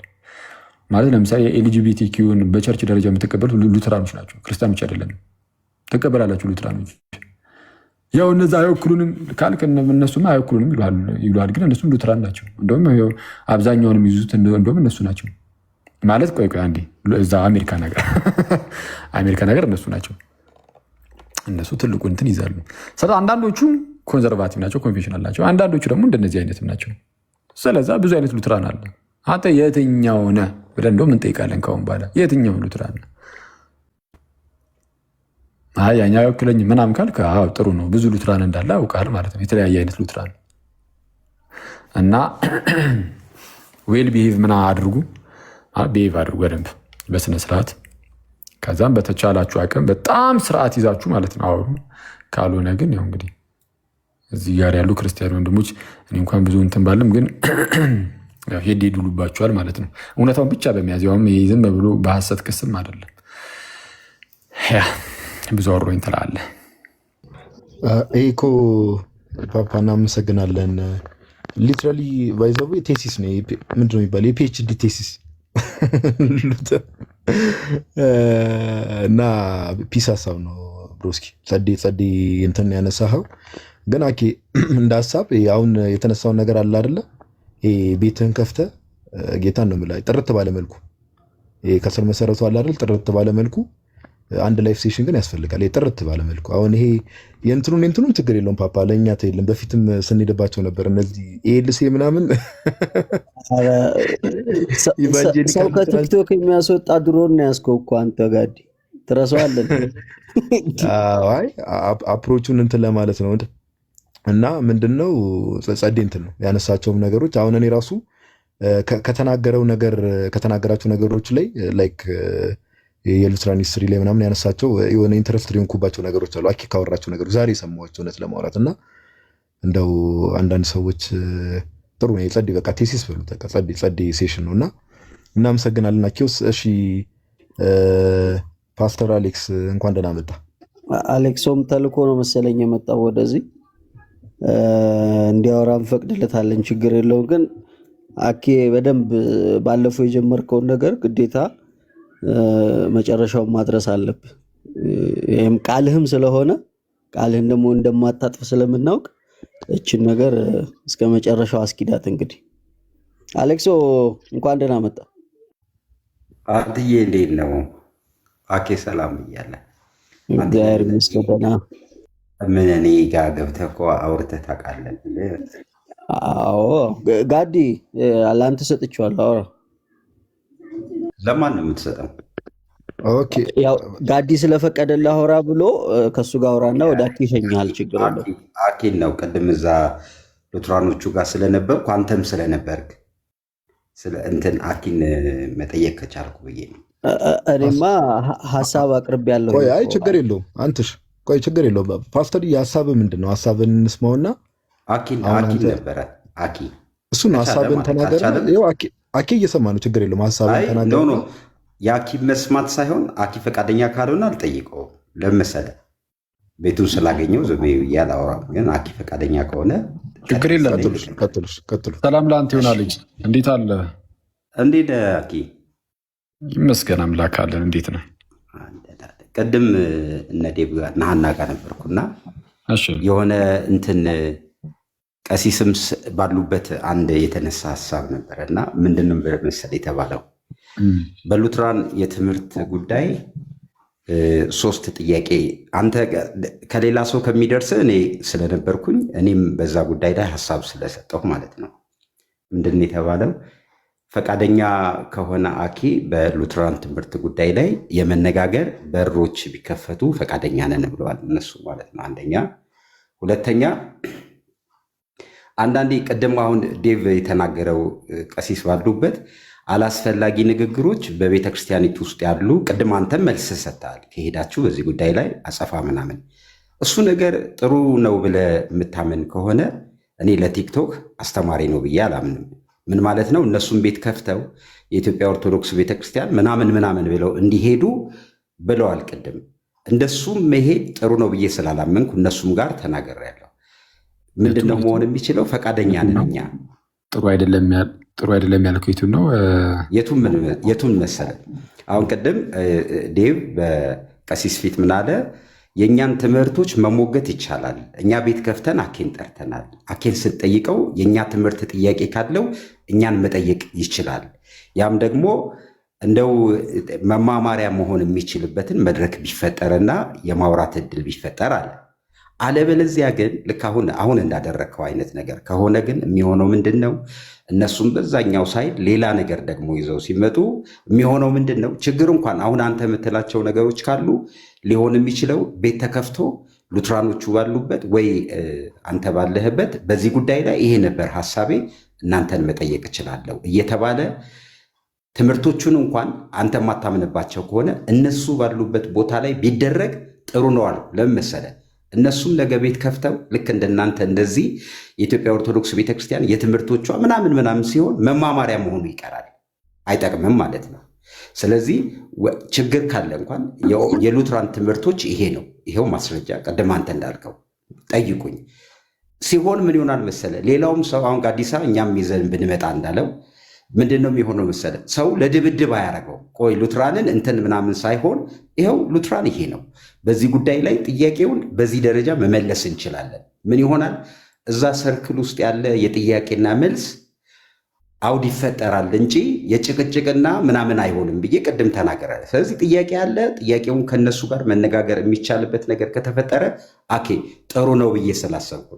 ማለት ለምሳሌ የኤልጂቢቲኪውን በቸርች ደረጃ የምትቀበሉት ሉትራኖች ናቸው፣ ክርስቲያኖች አይደለም። ትቀበላላችሁ ሉትራኖች። ያው እነዛ አይወክሉንም ካልክ እነሱም አይወክሉንም ይሏል። ግን እነሱም ሉትራን ናቸው። እንደውም አብዛኛውን የሚይዙት እንደውም እነሱ ናቸው ማለት። ቆይ አንዴ እዛ አሜሪካ ነገር እነሱ ናቸው። እነሱ ትልቁ እንትን ይዛሉ። አንዳንዶቹ ኮንዘርቫቲቭ ናቸው፣ ኮንፌሽናል ናቸው። አንዳንዶቹ ደግሞ እንደነዚህ አይነትም ናቸው። ስለዛ ብዙ አይነት ሉትራን አለ። አንተ የትኛው ነህ ብለን እንደውም እንጠይቃለን ከአሁን በኋላ የትኛው ሉትራን ነህ? ያኛ አይወክለኝ ምናምን ካልክ ጥሩ ነው። ብዙ ሉትራን እንዳለ ያውቃል ማለት ነው። የተለያየ አይነት ሉትራን እና ዌል ቢሄቭ ምና አድርጉ በደንብ በስነስርዓት። ከዛም በተቻላችሁ አቅም በጣም ስርዓት ይዛችሁ ማለት ነው አውሩ። ካልሆነ ግን ያው እንግዲህ እዚህ ጋር ያሉ ክርስቲያን ወንድሞች እኔ እንኳን ብዙ እንትን ባለም ግን ሄድ ይሉባቸዋል ማለት ነው። እውነታውን ብቻ በመያዝ ያውም ዝም ብሎ በሐሰት ክስም አይደለም። ብዙ አወራሁኝ ትላለህ። ይሄ እኮ ፓፓ እናመሰግናለን። ሊትራሊ ባይዘው ቴሲስ ነው። ምንድን ነው የሚባለው? የፒኤችዲ ቴሲስ እና ፒስ ሀሳብ ነው ብሮስኪ። ጸዴ እንትን ያነሳኸው ግን አኬ እንደ ሀሳብ አሁን የተነሳውን ነገር አለ አይደለ? ቤትህን ከፍተህ ጌታን ነው የምልህ ጥርት ባለመልኩ ከስር መሰረቱ አለ አይደል? ጥርት ባለመልኩ አንድ ላይፍ ሴሽን ግን ያስፈልጋል። ጥርት ባለመልኩ አሁን ይሄ የእንትኑን ችግር የለውም ፓፓ፣ ለእኛ ተይልን። በፊትም ስንሄድባቸው ነበር እነዚህ ኤልሴ ምናምን ሰው ከቲክቶክ የሚያስወጣ ድሮን ነው ያዝከው እኮ አንተ ጋዲ ትረሳዋለህ። አይ አፕሮቹን እንትን ለማለት ነው። እና ምንድነው ጸዴ እንትን ነው ያነሳቸውም ነገሮች አሁን እኔ ራሱ ከተናገራቸው ነገሮች ላይ ላይክ የሉትራን ሂስትሪ ላይ ምናምን ያነሳቸው የሆነ ኢንተረስት ሊሆንኩባቸው ነገሮች አሉ። አኪ ካወራቸው ነገሮች ዛሬ የሰማኋቸው እውነት ለማውራት እና እንደው አንዳንድ ሰዎች ጥሩ ነው ጸዴ በቃ ቴሲስ በሉ በቃ ጸዴ ሴሽን ነው እና እናመሰግናለን አኪውስ። እሺ ፓስተር አሌክስ እንኳን ደህና መጣ። አሌክሶም ተልኮ ነው መሰለኝ የመጣው ወደዚህ እንዲያወራ እንፈቅድለታለን፣ ችግር የለውም። ግን አኬ በደንብ ባለፈው የጀመርከውን ነገር ግዴታ መጨረሻውን ማድረስ አለብህ። ይህም ቃልህም ስለሆነ ቃልህን ደግሞ እንደማታጥፍ ስለምናውቅ እችን ነገር እስከ መጨረሻው አስኪዳት። እንግዲህ አሌክሶ እንኳን ደህና መጣ። አትዬ እንዴት ነው? አኬ ሰላም ብያለ። እግዚአብሔር ይመስገን ደህና። ምን እኔ ጋ ገብተህ እኮ አውርተህ ታውቃለህ? አዎ ጋዲ ለአንተ ሰጥቼዋለሁ። አውራ። ለማን ነው የምትሰጠው? ኦኬ ያው ጋዲ ስለፈቀደልህ አውራ ብሎ ከእሱ ጋር አውራና ወደ አኬ ይሸኛል። ችግር የለው። አኬን ነው ቅድም እዛ ሉትራኖቹ ጋር ስለነበርኩ አንተም ስለነበርክ እንትን አኪን መጠየቅ ከቻልኩ ብዬ ነው። እኔማ ሀሳብ አቅርብ ያለው። ቆይ አይ ችግር የለውም አንተሽ። ቆይ ችግር የለውም ፓስተር፣ የሀሳብ ምንድን ነው? ሀሳብን እንስማውና አኪን ነበረ አኪ እሱን ሀሳብን ተናገር። አኪ እየሰማ ነው። ችግር የለውም ሀሳብን ተናገር። ኖ የአኪ መስማት ሳይሆን አኪ ፈቃደኛ ካልሆነ አልጠይቀውም። ለምን መሰለህ? ቤቱን ስላገኘው ዝም ብዬ አላወራም። ግን አኪ ፈቃደኛ ከሆነ ችግር የለም። ቀጥሉ። ሰላም ለአንተ ይሆናለች። እንዴት አለ? እንዴት አኪ? ይመስገን አምላክ አለን። እንዴት ነህ? ቅድም እነ ዴብ ጋር ናሃና ጋር ነበርኩና የሆነ እንትን ቀሲስም ባሉበት አንድ የተነሳ ሀሳብ ነበረ እና ምንድንም መሰለህ የተባለው በሉትራን የትምህርት ጉዳይ 3 ጥያቄ አንተ ከሌላ ሰው ከሚደርስ እኔ ስለነበርኩኝ እኔም በዛ ጉዳይ ላይ ሀሳብ ስለሰጠሁ ማለት ነው። ምንድን የተባለው ፈቃደኛ ከሆነ አኪ በሉትራን ትምህርት ጉዳይ ላይ የመነጋገር በሮች ቢከፈቱ ፈቃደኛ ነን ብለዋል እነሱ ማለት ነው። አንደኛ። ሁለተኛ አንዳንዴ ቅድም አሁን ዴቭ የተናገረው ቀሲስ ባሉበት አላስፈላጊ ንግግሮች በቤተ ክርስቲያኒቱ ውስጥ ያሉ ቅድም አንተም መልስ ሰጥተሃል። ከሄዳችሁ በዚህ ጉዳይ ላይ አጸፋ ምናምን እሱ ነገር ጥሩ ነው ብለህ የምታምን ከሆነ እኔ ለቲክቶክ አስተማሪ ነው ብዬ አላምንም። ምን ማለት ነው? እነሱም ቤት ከፍተው የኢትዮጵያ ኦርቶዶክስ ቤተክርስቲያን ምናምን ብለው እንዲሄዱ ብለዋል። ቅድም እንደሱም መሄድ ጥሩ ነው ብዬ ስላላመንኩ እነሱም ጋር ተናግሬያለሁ። ምንድነው መሆን የሚችለው? ፈቃደኛ ነን እኛ። ጥሩ አይደለም ያልከው የቱን ነው? የቱን መሰለህ? አሁን ቅድም ዴቭ በቀሲስ ፊት ምን አለ? የእኛን ትምህርቶች መሞገት ይቻላል። እኛ ቤት ከፍተን አኬን ጠርተናል። አኬን ስንጠይቀው የእኛ ትምህርት ጥያቄ ካለው እኛን መጠየቅ ይችላል። ያም ደግሞ እንደው መማማሪያ መሆን የሚችልበትን መድረክ ቢፈጠርና የማውራት እድል ቢፈጠር አለ። አለበለዚያ ግን ልክ አሁን እንዳደረግከው አይነት ነገር ከሆነ ግን የሚሆነው ምንድን ነው? እነሱም በዛኛው ሳይድ ሌላ ነገር ደግሞ ይዘው ሲመጡ የሚሆነው ምንድን ነው? ችግር እንኳን አሁን አንተ የምትላቸው ነገሮች ካሉ ሊሆን የሚችለው ቤት ተከፍቶ ሉትራኖቹ ባሉበት ወይ አንተ ባለህበት በዚህ ጉዳይ ላይ ይሄ ነበር ሀሳቤ፣ እናንተን መጠየቅ እችላለሁ እየተባለ ትምህርቶቹን እንኳን አንተ የማታምንባቸው ከሆነ እነሱ ባሉበት ቦታ ላይ ቢደረግ ጥሩ ነው አሉ። ለምን መሰለህ? እነሱም ነገ ቤት ከፍተው ልክ እንደናንተ እንደዚህ የኢትዮጵያ ኦርቶዶክስ ቤተክርስቲያን የትምህርቶቿ ምናምን ሲሆን መማማሪያ መሆኑ ይቀራል፣ አይጠቅምም ማለት ነው። ስለዚህ ችግር ካለ እንኳን የሉትራን ትምህርቶች ይሄ ነው፣ ይሄው ማስረጃ ቅድም አንተ እንዳልከው ጠይቁኝ ሲሆን ምን ይሆናል መሰለ? ሌላውም ሰው አሁን ጋዲሳ እኛም ይዘን ብንመጣ እንዳለው ምንድን ነው የሚሆነው መሰለ? ሰው ለድብድብ አያደርገው። ቆይ ሉትራንን እንትን ምናምን ሳይሆን ይኸው ሉትራን ይሄ ነው፣ በዚህ ጉዳይ ላይ ጥያቄውን በዚህ ደረጃ መመለስ እንችላለን። ምን ይሆናል? እዛ ሰርክል ውስጥ ያለ የጥያቄና መልስ አውድ ይፈጠራል እንጂ የጭቅጭቅና ምናምን አይሆንም ብዬ ቅድም ተናገራለ። ስለዚህ ጥያቄ አለ። ጥያቄውን ከነሱ ጋር መነጋገር የሚቻልበት ነገር ከተፈጠረ አኬ ጥሩ ነው ብዬ ስላሰብኩ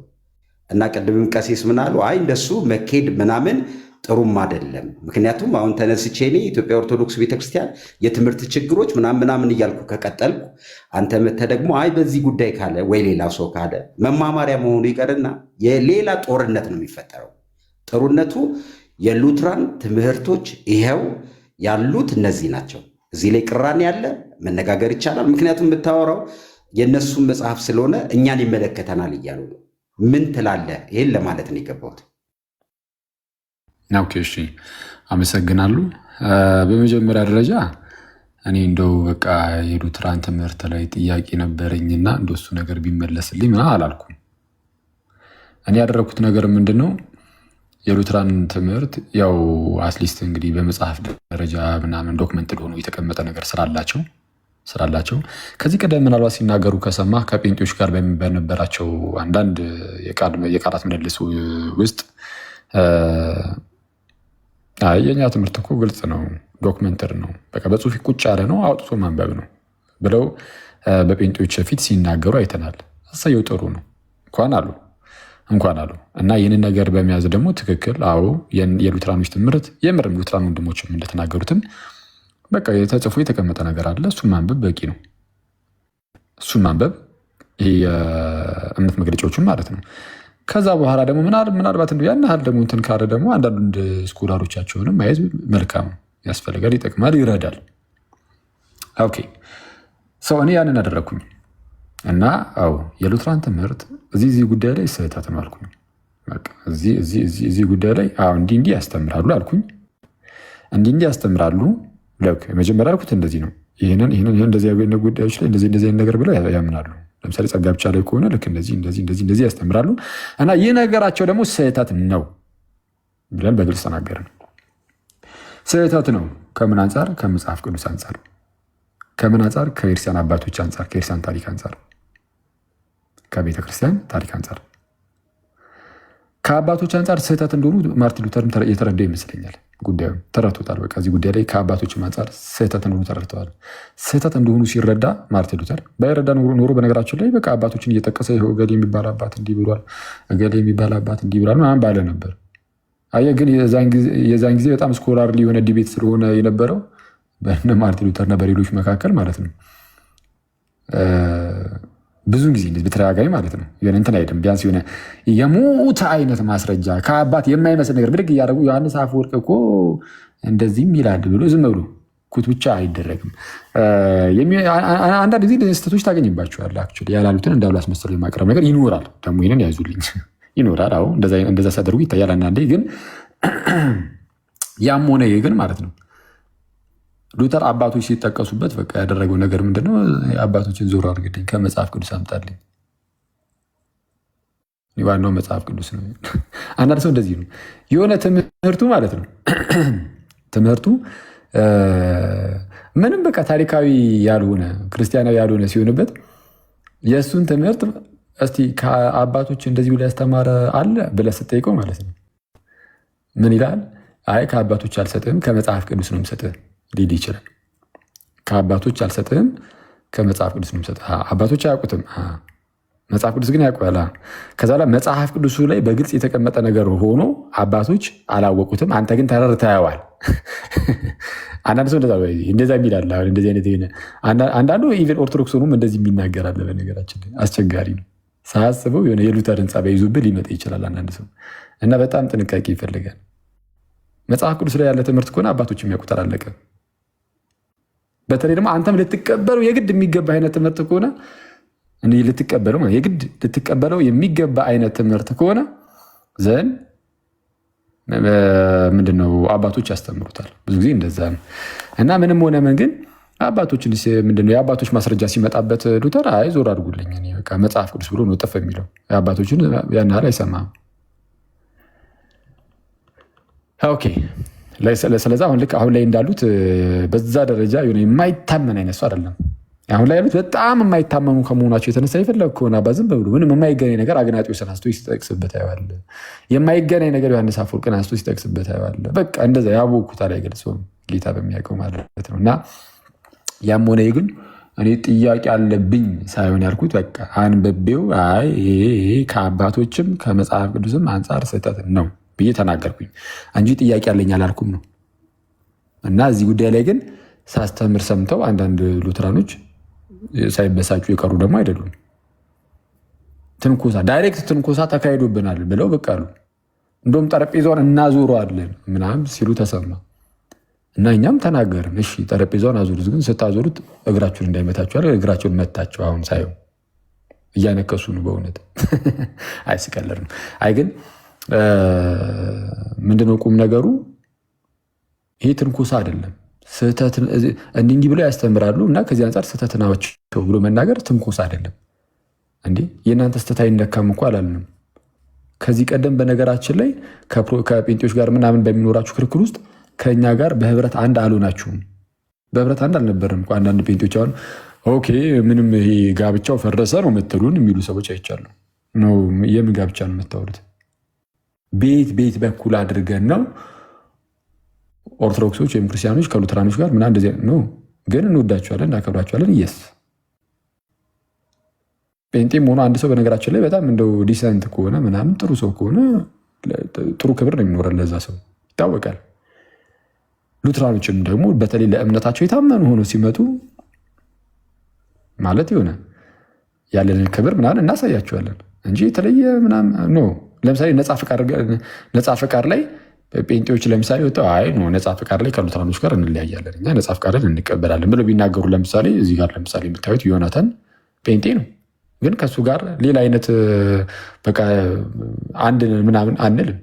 እና ቅድምም ቀሲስ ምናሉ አይ እንደሱ መኬድ ምናምን ጥሩም አይደለም። ምክንያቱም አሁን ተነስቼ እኔ የኢትዮጵያ ኦርቶዶክስ ቤተክርስቲያን የትምህርት ችግሮች ምናምን እያልኩ ከቀጠልኩ አንተ መተህ ደግሞ አይ በዚህ ጉዳይ ካለ ወይ ሌላ ሰው ካለ መማማሪያ መሆኑ ይቀርና የሌላ ጦርነት ነው የሚፈጠረው። ጥሩነቱ የሉትራን ትምህርቶች ይሄው ያሉት እነዚህ ናቸው። እዚህ ላይ ቅራኔ ያለ መነጋገር ይቻላል። ምክንያቱም የምታወራው የእነሱን መጽሐፍ ስለሆነ እኛን ይመለከተናል እያሉ ነው። ምን ትላለህ? ይህን ለማለት ነው የገባሁት። ኦኬ፣ እሺ፣ አመሰግናለሁ። በመጀመሪያ ደረጃ እኔ እንደው በቃ የሉትራን ትምህርት ላይ ጥያቄ ነበረኝና እንደሱ ነገር ቢመለስልኝ ምናምን አላልኩም። እኔ ያደረኩት ነገር ምንድን ነው? የሉትራን ትምህርት ያው አትሊስት እንግዲህ በመጽሐፍ ደረጃ ምናምን ዶክመንትድ ሆኖ የተቀመጠ ነገር ስላላቸው ከዚህ ቀደም ምናልባት ሲናገሩ ከሰማ ከጴንጤዎች ጋር በነበራቸው አንዳንድ የቃላት ምልልስ ውስጥ የኛ ትምህርት እኮ ግልጽ ነው፣ ዶክመንተር ነው፣ በቃ በጽሁፍ ቁጭ ያለ ነው፣ አውጥቶ ማንበብ ነው ብለው በጴንጤዎች ፊት ሲናገሩ አይተናል። እሰየው ጥሩ ነው እንኳን አሉ እና ይህንን ነገር በመያዝ ደግሞ ትክክል። አዎ የሉትራኖች ትምህርት የምርም ሉትራን ወንድሞችም እንደተናገሩትም በቃ የተጽፎ የተቀመጠ ነገር አለ። እሱን ማንበብ በቂ ነው። እሱን ማንበብ ይሄ የእምነት መግለጫዎችን ማለት ነው። ከዛ በኋላ ደግሞ ምናልባት ያን ያህል ደግሞ እንትን ካለ ደግሞ አንዳንድ ስኮላሮቻቸውንም ማየት መልካም ያስፈልጋል፣ ይጠቅማል፣ ይረዳል። ኦኬ ሰው እኔ ያንን አደረግኩኝ እና የሉትራን ትምህርት እዚህ ጉዳይ ላይ ስህተት ነው አልኩኝ። እዚህ ጉዳይ ላይ እንዲህ ያስተምራሉ አልኩኝ። እንዲህ ያስተምራሉ። መጀመሪያ አልኩት እንደዚህ ነው፣ ይህንን እንደዚህ ጉዳዮች ላይ እንደዚህ ነገር ብለው ያምናሉ። ለምሳሌ ጸጋ ብቻ ላይ ከሆነ ልክ እንደዚህ ያስተምራሉ እና ይህ ነገራቸው ደግሞ ስህተት ነው ብለን በግልጽ ተናገርን። ስህተት ነው ከምን አንጻር? ከመጽሐፍ ቅዱስ አንጻር። ከምን አንጻር? ከክርስቲያን አባቶች አንጻር፣ ከክርስቲያን ታሪክ አንጻር፣ ከቤተ ክርስቲያን ታሪክ አንጻር። ከአባቶች አንጻር ስህተት እንደሆኑ ማርቲን ሉተርም የተረዳው ይመስለኛል። ጉዳዩ ተረድቶታል። በቃ እዚህ ጉዳይ ላይ ከአባቶችም አንጻር ስህተት እንደሆኑ ተረድተዋል። ስህተት እንደሆኑ ሲረዳ ማርቲን ሉተር ባይረዳ ኖሮ በነገራችን ላይ በቃ አባቶችን እየጠቀሰ እገሌ የሚባል አባት እንዲህ ብሏል፣ እገሌ የሚባል አባት እንዲህ ብሏል ምናምን ባለ ነበር። አየህ ግን የዛን ጊዜ በጣም ስኮላርሊ የሆነ ዲቤት ስለሆነ የነበረው በእነ ማርቲን ሉተርና በሌሎች መካከል ማለት ነው። ብዙ ጊዜ በተደጋጋሚ ማለት ነው የሆነ እንትን አይደለም፣ ቢያንስ የሆነ የሞተ አይነት ማስረጃ ከአባት የማይመስል ነገር ብድግ እያደረጉ ዮሐንስ አፈወርቅ እኮ እንደዚህም ይላል ብሎ ዝም ብሎ ኩት ብቻ አይደረግም። አንዳንድ ጊዜ ስህተቶች ታገኝባቸዋል። አክቹዋሊ ያላሉትን እንዳሉ አስመስለው የማቅረብ ነገር ይኖራል። ደግሞ ይህንን ያዙልኝ ይኖራል። አዎ እንደዛ ሲያደርጉ ይታያል። አንዳንዴ ግን ያም ሆነ ይህ ግን ማለት ነው ሉተር አባቶች ሲጠቀሱበት በቃ ያደረገው ነገር ምንድነው? አባቶችን ዞር አድርግልኝ፣ ከመጽሐፍ ቅዱስ አምጣልኝ፣ ዋናው መጽሐፍ ቅዱስ ነው። አንዳንድ ሰው እንደዚህ ነው የሆነ ትምህርቱ ማለት ነው ትምህርቱ ምንም በቃ ታሪካዊ ያልሆነ ክርስቲያናዊ ያልሆነ ሲሆንበት የእሱን ትምህርት እስቲ ከአባቶች እንደዚህ ብሎ ያስተማረ አለ ብለህ ስትጠይቀው ማለት ነው ምን ይላል? አይ ከአባቶች አልሰጥህም ከመጽሐፍ ቅዱስ ነው የምሰጥህ ሊል ይችላል። ከአባቶች አልሰጥህም ከመጽሐፍ ቅዱስ ነው የምሰጥህ። አባቶች አያውቁትም፣ መጽሐፍ ቅዱስ ግን ያውቃል። ከዛ ላይ መጽሐፍ ቅዱሱ ላይ በግልጽ የተቀመጠ ነገር ሆኖ አባቶች አላወቁትም፣ አንተ ግን ተረድተኸዋል። አንዳንድ ሰው እንደዛ የሚላል። እንደዚህ አይነት አንዳንዱ ኢቨን ኦርቶዶክስ ሆኖም እንደዚህ የሚናገራል። በነገራችን ላይ አስቸጋሪ ነው። ሳያስበው የሆነ የሉተርን ጸባይ ይዞብህ ሊመጣ ይችላል አንዳንድ ሰው እና በጣም ጥንቃቄ ይፈልጋል። መጽሐፍ ቅዱስ ላይ ያለ ትምህርት ከሆነ አባቶች የሚያውቁት አላለቀ። በተለይ ደግሞ አንተም ልትቀበለው የግድ የሚገባ አይነት ትምህርት ከሆነ የግድ ልትቀበለው የሚገባ አይነት ትምህርት ከሆነ ዘን ምንድነው አባቶች ያስተምሩታል። ብዙ ጊዜ እንደዛ ነው እና ምንም ሆነ ምን ግን አባቶች ምንድነው የአባቶች ማስረጃ ሲመጣበት ሉተር አይ ዞር አድርጉልኝ በቃ መጽሐፍ ቅዱስ ብሎ ነው ጥፍ የሚለው። አባቶችን ያን ያህል አይሰማም። ኦኬ ስለዚህ አሁን ላይ እንዳሉት በዛ ደረጃ የማይታመን አይነት ሰው አይደለም። አሁን ላይ ያሉት በጣም የማይታመኑ ከመሆናቸው የተነሳ የፈለግ ከሆነ ዝም ብሎ ምንም የማይገናኝ ነገር አግናጢዎስን አንስቶ ሲጠቅስበት ያዋል። የማይገናኝ ነገር ዮሐንስ አፈወርቅን አንስቶ ሲጠቅስበት ያዋል። በቃ እንደዛ ያቦኩታል፣ አይገልጸውም ጌታ በሚያውቀው ማለት ነው። እና ያም ሆነ ግን እኔ ጥያቄ አለብኝ ሳይሆን ያልኩት በቃ አንብቤው አይ ይሄ ከአባቶችም ከመጽሐፍ ቅዱስም አንጻር ስህተት ነው ብዬ ተናገርኩኝ እንጂ ጥያቄ አለኝ አላልኩም ነው። እና እዚህ ጉዳይ ላይ ግን ሳስተምር ሰምተው አንዳንድ ሉትራኖች ሳይበሳጩ የቀሩ ደግሞ አይደሉም። ዳይሬክት ትንኮሳ ተካሂዶብናል ብለው በቃ አሉ። እንደውም ጠረጴዛውን እናዞረዋለን ምናምን ሲሉ ተሰማ እና እኛም ተናገርን። እሺ ጠረጴዛውን አዞሩት፣ ግን ስታዞሩት እግራችሁን እንዳይመታችኋል። እግራቸውን መታቸው። አሁን ሳየው እያነከሱ ነው በእውነት አይስቀለር ነው። አይ ግን ምንድነው ቁም ነገሩ? ይሄ ትንኮሳ አይደለም። ስህተት እንዲህ ብለው ያስተምራሉ እና ከዚህ አንጻር ስህተት ናቸው ብሎ መናገር ትንኮሳ አይደለም እንዴ? የእናንተ ስህተት አይነካም እኮ አላልንም። ከዚህ ቀደም በነገራችን ላይ ከጴንጤዎች ጋር ምናምን በሚኖራችሁ ክርክር ውስጥ ከእኛ ጋር በህብረት አንድ አልሆናችሁም። በህብረት አንድ አልነበረም እኮ። አንዳንድ ጴንጤዎች አሁን ኦኬ ምንም ይሄ ጋብቻው ፈረሰ ነው የምትሉን የሚሉ ሰዎች አይቻሉ ነው። የምን ጋብቻ ነው የምታወሩት? ቤት በኩል አድርገን ነው ኦርቶዶክሶች ወይም ክርስቲያኖች ከሉትራኖች ጋር ምናምን እንደዚህ ነው፣ ግን እንወዳቸዋለን፣ እናከብራቸዋለን። የስ ጴንጤም ሆኖ አንድ ሰው በነገራችን ላይ በጣም እንደው ዲሰንት ከሆነ ምናምን ጥሩ ሰው ከሆነ ጥሩ ክብር ነው የሚኖረን ለዛ ሰው ይታወቃል። ሉትራኖችም ደግሞ በተለይ ለእምነታቸው የታመኑ ሆኖ ሲመጡ ማለት የሆነ ያለንን ክብር ምናምን እናሳያቸዋለን እንጂ የተለየ ምናምን ኖ። ለምሳሌ ነፃ ፈቃድ ላይ ጴንጤዎች ለምሳሌ ወጣው አይ ኖ ነፃ ፈቃድ ላይ ከሉትራኖች ጋር እንለያያለን እኛ ነፃ ፈቃድን እንቀበላለን ብለው ቢናገሩ ለምሳሌ እዚህ ጋር ለምሳሌ የምታዩት ዮናታን ጴንጤ ነው፣ ግን ከሱ ጋር ሌላ አይነት በቃ አንድ ምናምን አንልም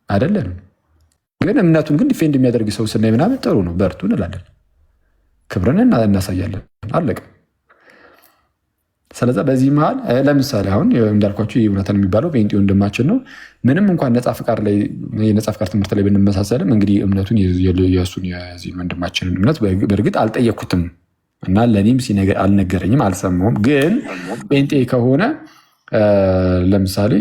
አይደለንም። ግን እምነቱን ግን ዲፌንድ የሚያደርግ ሰው ስናይ ምናምን ጥሩ ነው በርቱ እንላለን፣ ክብርን እናሳያለን፣ አለቀ። ስለዛ በዚህ መሀል ለምሳሌ አሁን እንዳልኳቸው ዮናታን የሚባለው ጴንጤ ወንድማችን ነው። ምንም እንኳን ነፃ ፈቃድ ትምህርት ላይ ብንመሳሰልም እንግዲህ እምነቱን የእሱን የዚህ ወንድማችንን እምነት በእርግጥ አልጠየኩትም እና ለእኔም አልነገረኝም፣ አልሰማውም። ግን ጴንጤ ከሆነ ለምሳሌ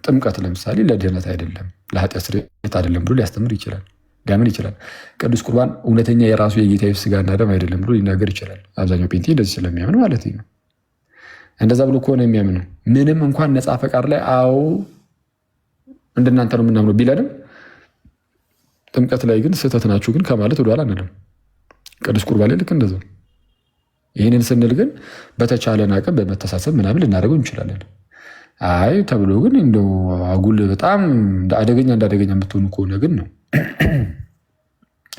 ጥምቀት ለምሳሌ ለድህነት አይደለም ለኃጢአት ስርየት አይደለም ብሎ ሊያስተምር ይችላል፣ ሊያምን ይችላል። ቅዱስ ቁርባን እውነተኛ የራሱ የጌታ ስጋና ደም አይደለም ብሎ ሊናገር ይችላል። አብዛኛው ጴንጤ እንደዚህ ስለሚያምን ማለት ነው። እንደዛ ብሎ ከሆነ የሚያምነው ምንም እንኳን ነፃ ፈቃድ ላይ አዎ እንደናንተ ነው የምናምነው ቢለንም ጥምቀት ላይ ግን ስህተት ናችሁ ግን ከማለት ወደኋላ አንልም። ቅዱስ ቁርባን ላይ ልክ እንደዛው። ይህንን ስንል ግን በተቻለን አቅም በመተሳሰብ ምናምን ልናደርገው እንችላለን። አይ ተብሎ ግን እንደው አጉል በጣም አደገኛ የምትሆኑ ከሆነ ግን ነው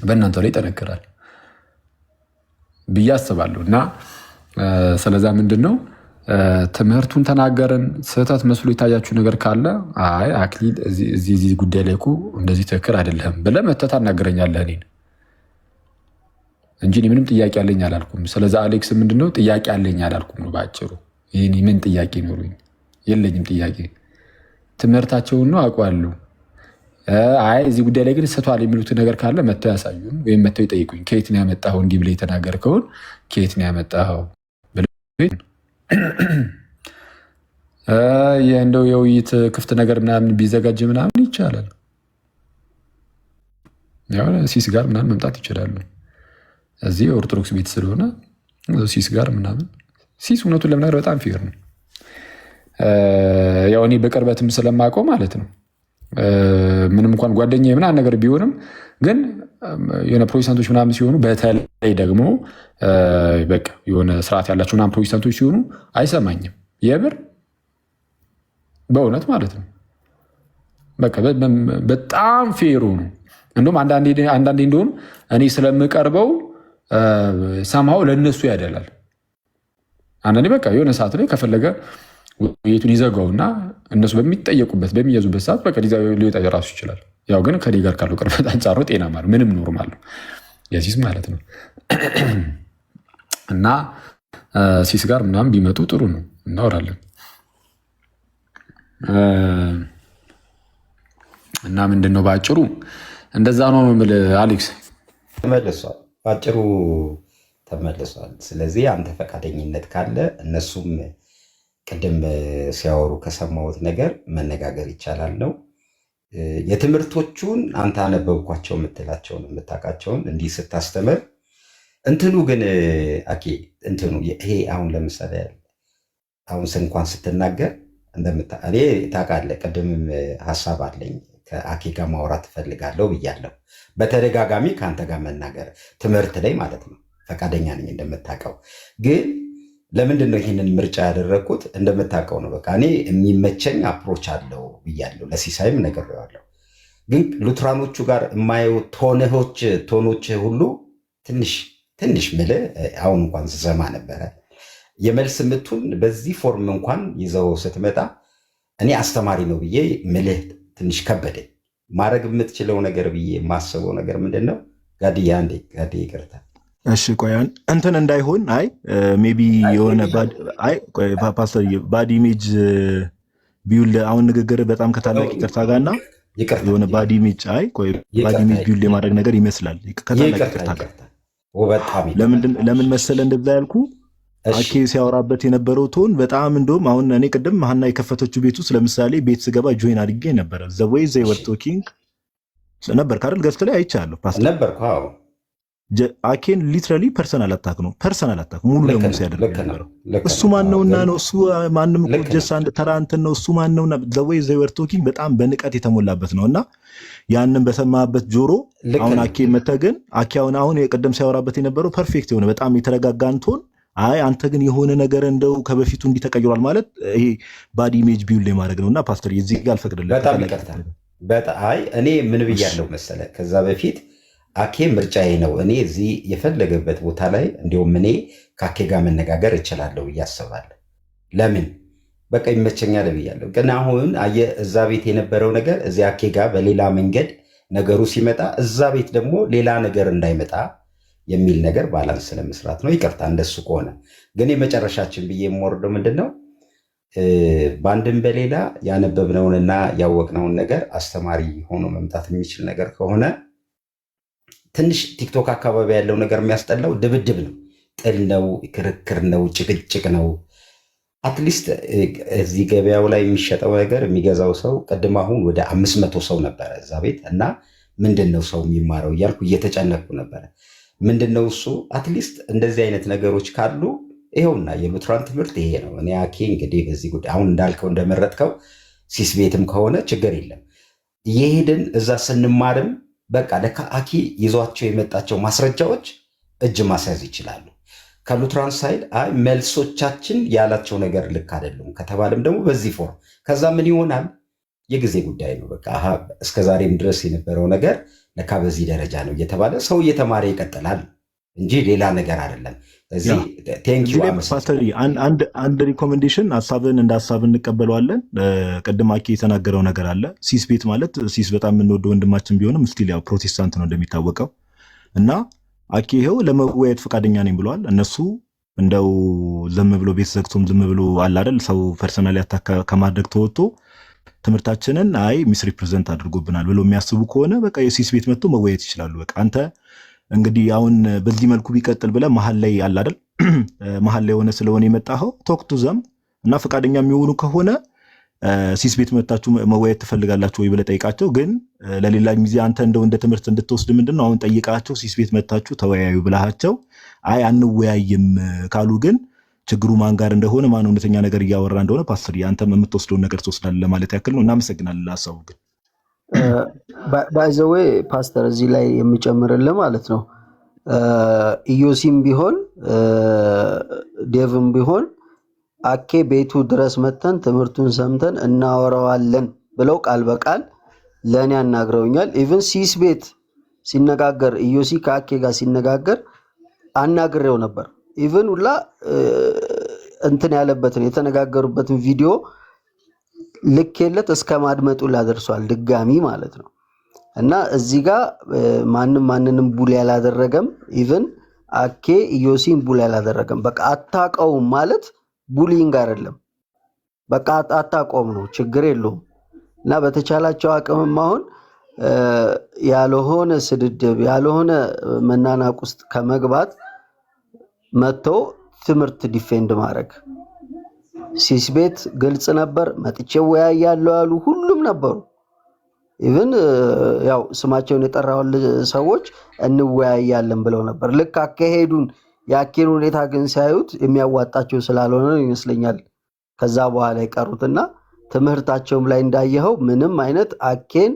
በእናንተ ላይ ይጠነክራል ብዬ አስባለሁ። እና ስለዛ ምንድን ነው ትምህርቱን ተናገርን። ስህተት መስሎ የታያችሁ ነገር ካለ አይ አክሊል እዚህ ጉዳይ ላይ እኮ እንደዚህ ትክክል አይደለም ብለህ መተህ ታናግረኛለህ እኔን እንጂ ምንም ጥያቄ አለኝ አላልኩም። ስለዛ አሌክስ ምንድነው ጥያቄ አለኝ አላልኩም ነው በአጭሩ። ይሄ ምን ጥያቄ ኖሩኝ? የለኝም ጥያቄ። ትምህርታቸውን ነው አውቀዋለሁ። አይ እዚህ ጉዳይ ላይ ግን ስህተቷል የሚሉት ነገር ካለ መተው ያሳዩን ወይም መተው ይጠይቁኝ። ከየት ነው ያመጣኸው? እንዲህ ብለህ የተናገርከውን ከየት ነው ያመጣኸው? እንደው የውይይት ክፍት ነገር ምናምን ቢዘጋጅ ምናምን ይቻላል። ያው ሲስ ጋር ምናምን መምጣት ይችላሉ። እዚህ ኦርቶዶክስ ቤት ስለሆነ ሲስ ጋር ምናምን ሲስ እውነቱን ለምናገር በጣም ፌር ነው። ያው እኔ በቅርበትም ስለማውቀው ማለት ነው። ምንም እንኳን ጓደኛ ምናምን ነገር ቢሆንም ግን የሆነ ፕሮቴስታንቶች ምናምን ሲሆኑ በተለይ ደግሞ በቃ የሆነ ስርዓት ያላቸው ምናምን ፕሮቴስታንቶች ሲሆኑ አይሰማኝም። የምር በእውነት ማለት ነው። በቃ በጣም ፌሩ ነው። እንደውም አንዳንዴ እንደሆኑ እኔ ስለምቀርበው ሰማው ለእነሱ ያደላል። አንዳንዴ በቃ የሆነ ሰዓት ላይ ከፈለገ ውይይቱን ይዘጋውና እነሱ በሚጠየቁበት በሚያዙበት ሰዓት በቃ ሊወጣ ራሱ ይችላል። ያው ግን ከኔ ጋር ካለው ቅርበት አንጻር ነው ጤናማ ነው፣ ምንም ኖርማል ነው የሲስ ማለት ነው። እና ሲስ ጋር ምናምን ቢመጡ ጥሩ ነው፣ እናወራለን። እና ምንድን ነው በአጭሩ እንደዛ ነው የምልህ አሌክስ። ተመልሷል፣ በአጭሩ ተመልሷል። ስለዚህ አንተ ፈቃደኝነት ካለ እነሱም ቅድም ሲያወሩ ከሰማሁት ነገር መነጋገር ይቻላል ነው። የትምህርቶቹን አንተ አነበብኳቸው የምትላቸውን የምታውቃቸውን እንዲህ ስታስተምር እንትኑ ግን አኬ እንትኑ ይሄ አሁን ለምሳሌ አሁን እንኳን ስትናገር እኔ ታውቃለህ፣ ቅድምም ሀሳብ አለኝ ከአኬ ጋር ማውራት ትፈልጋለሁ ብያለሁ። በተደጋጋሚ ከአንተ ጋር መናገር ትምህርት ላይ ማለት ነው ፈቃደኛ ነኝ እንደምታውቀው። ግን ለምንድን ነው ይህንን ምርጫ ያደረግኩት? እንደምታውቀው ነው። በቃ እኔ የሚመቸኝ አፕሮች አለው ብያለሁ፣ ለሲሳይም ነግሬዋለሁ። ግን ሉትራኖቹ ጋር የማየው ቶኖች ሁሉ ትንሽ ምልህ አሁን እንኳን ስሰማ ነበረ የመልስ ምቱን በዚህ ፎርም እንኳን ይዘው ስትመጣ እኔ አስተማሪ ነው ብዬ ምልህ ትንሽ ከበደኝ። ማድረግ የምትችለው ነገር ብዬ የማስበው ነገር ምንድን ነው? ጋድዬ ይቅርታ እሺ ቆይ እንትን እንዳይሆን ሜቢ የሆነ ፓስተር ባድ ኢሜጅ ቢውል አሁን ንግግር በጣም ከታላቅ ይቅርታ ጋርና የሆነ ባድ ኢሜጅ ባድ ኢሜጅ ቢውል የማድረግ ነገር ይመስላል። ከታላቅ ይቅርታ ጋር ለምን መሰለ እንደዛ ያልኩ አኬ ሲያወራበት የነበረው ቶን በጣም እንደውም አሁን እኔ ቅድም ሀና የከፈተችው ቤት ውስጥ ለምሳሌ ቤት ስገባ ጆይን አድርጌ ነበረ። ዘ ዌይ ዘይ ወር ቶኪንግ ነበር ካረል ገስት ላይ አይቻለሁ ፓስተር ነበርኩ። አዎ አኬን ሊትራሊ ፐርሰናል አታክ ነው ሙሉ ለሙሉ ሲያደርግ ነበር። እሱ ማን ነውና ነው እሱ ማንም እኮ ጀስት አንድ ተራ እንትን ነው እሱ ማን ነውና the way they were talking በጣም በንቀት የተሞላበት ነውና ያንን በሰማበት ጆሮ አሁን አኬ መተገን አሁን የቀደም ሲያወራበት የነበረው ፐርፌክት የሆነ በጣም የተረጋጋ አንቶን አይ አንተ ግን የሆነ ነገር እንደው ከበፊቱ እንዲተቀይሯል ማለት ይሄ ባዲ ኢሜጅ ቢውል ለማድረግ ነውና ፓስተር የዚህ ጋር አልፈቅድልህ። በጣም ይቀርታል። አይ እኔ ምን ብያለሁ መሰለ ከዛ በፊት አኬ ምርጫዬ ነው። እኔ እዚህ የፈለገበት ቦታ ላይ እንዲሁም እኔ ከአኬ ጋር መነጋገር እችላለሁ እያስባለሁ። ለምን በቃ ይመቸኛል ብያለሁ። ግን አሁን አየህ እዛ ቤት የነበረው ነገር እዚህ አኬ ጋር በሌላ መንገድ ነገሩ ሲመጣ እዛ ቤት ደግሞ ሌላ ነገር እንዳይመጣ የሚል ነገር ባላንስ ለመስራት ነው። ይቅርታ እንደሱ ከሆነ ግን የመጨረሻችን ብዬ የምወርደው ምንድነው በአንድም በሌላ ያነበብነውንና ያወቅነውን ነገር አስተማሪ ሆኖ መምጣት የሚችል ነገር ከሆነ ትንሽ ቲክቶክ አካባቢ ያለው ነገር የሚያስጠላው ድብድብ ነው፣ ጥል ነው፣ ክርክር ነው፣ ጭቅጭቅ ነው። አትሊስት እዚህ ገበያው ላይ የሚሸጠው ነገር የሚገዛው ሰው ቅድም አሁን ወደ 500 ሰው ነበረ እዛ ቤት እና ምንድን ነው ሰው የሚማረው እያልኩ እየተጨነቅኩ ነበረ። ምንድን ነው እሱ አትሊስት እንደዚህ አይነት ነገሮች ካሉ ይኸውና የሉትራን ትምህርት ይሄ ነው። እኔ አኬ እንግዲህ በዚህ ጉዳይ አሁን እንዳልከው እንደመረጥከው ሲስ ቤትም ከሆነ ችግር የለም እየሄድን እዛ ስንማርም በቃ ለካ አኬ ይዟቸው የመጣቸው ማስረጃዎች እጅ ማስያዝ ይችላሉ። ከሉትራን ሳይድ አይ መልሶቻችን ያላቸው ነገር ልክ አይደሉም ከተባለም ደግሞ በዚህ ፎርም ከዛ ምን ይሆናል የጊዜ ጉዳይ ነው። በቃ እስከዛሬም ድረስ የነበረው ነገር ለካ በዚህ ደረጃ ነው እየተባለ ሰው እየተማረ ይቀጥላል እንጂ ሌላ ነገር አይደለም። እዚህ ቴንኪው ፓስተር አንድ ሪኮሜንዴሽን ሐሳብን እንደ ሐሳብ እንቀበለዋለን። ቅድም አኬ የተናገረው ነገር አለ። ሲስ ቤት ማለት ሲስ በጣም የምንወደው ወንድማችን ቢሆንም ስቲል ያው ፕሮቴስታንት ነው እንደሚታወቀው እና አኬ ይኸው ለመወያየት ፈቃደኛ ነኝ ብለዋል። እነሱ እንደው ዝም ብሎ ቤት ዘግቶም ዝም ብሎ አለ አይደል ሰው ፐርሰናሊ አታካ ከማድረግ ተወጥቶ ትምህርታችንን አይ ሚስ ሪፕሬዘንት አድርጎብናል ብሎ የሚያስቡ ከሆነ በቃ የሲስ ቤት መጥቶ መወያየት ይችላሉ። በቃ አንተ እንግዲህ አሁን በዚህ መልኩ ቢቀጥል ብለህ መሀል ላይ አለ አይደል መሀል ላይ ሆነ ስለሆነ የመጣኸው ቶክ ቱ ዘም እና ፈቃደኛ የሚሆኑ ከሆነ ሲስ ቤት መጣችሁ መወያየት ትፈልጋላችሁ ወይ ብለህ ጠይቃቸው። ግን ለሌላ ጊዜ አንተ እንደው እንደ ትምህርት እንድትወስድ ምንድነው አሁን ጠይቃቸው ሲስ ቤት መጣችሁ ተወያዩ ብለሃቸው አይ አንወያይም ካሉ ግን ችግሩ ማን ጋር እንደሆነ ማን እውነተኛ ነገር እያወራ እንደሆነ ፓስተር አንተም የምትወስደውን ነገር ትወስዳለህ ለማለት ያክል ነው። እናመሰግናለን ሐሳቡ ግን ባይ ዘ ዌይ ፓስተር እዚህ ላይ የሚጨምርልህ ማለት ነው ኢዮሲም ቢሆን ዴቭም ቢሆን አኬ ቤቱ ድረስ መተን ትምህርቱን ሰምተን እናወራዋለን ብለው ቃል በቃል ለኔ አናግረውኛል። ኢቭን ሲስ ቤት ሲነጋገር ኢዮሲ ከአኬ ጋር ሲነጋገር አናግሬው ነበር። ኢቭን ሁላ እንትን ያለበትን የተነጋገሩበትን ቪዲዮ ልኬለት እስከ ማድመጡ ላደርሷል ድጋሚ ማለት ነው። እና እዚህ ጋር ማንንም ቡል ያላደረገም ኢቭን አኬ ኢዮሲን ቡል ያላደረገም በቃ አታቀውም ማለት ቡሊንግ አይደለም። በቃ አታቆም ነው ችግር የለውም። እና በተቻላቸው አቅምም አሁን ያልሆነ ስድድብ ያልሆነ መናናቅ ውስጥ ከመግባት መጥቶ ትምህርት ዲፌንድ ማድረግ ሲስ ቤት ግልጽ ነበር። መጥቼ ወያያለሁ ያሉ ሁሉም ነበሩ። ኢቭን ያው ስማቸውን የጠራው ሰዎች እንወያያለን ብለው ነበር። ልክ አካሄዱን ያኬን ሁኔታ ግን ሲያዩት የሚያዋጣቸው ስላልሆነ ይመስለኛል ከዛ በኋላ ይቀሩትና ትምህርታቸውም ላይ እንዳየኸው ምንም አይነት አኬን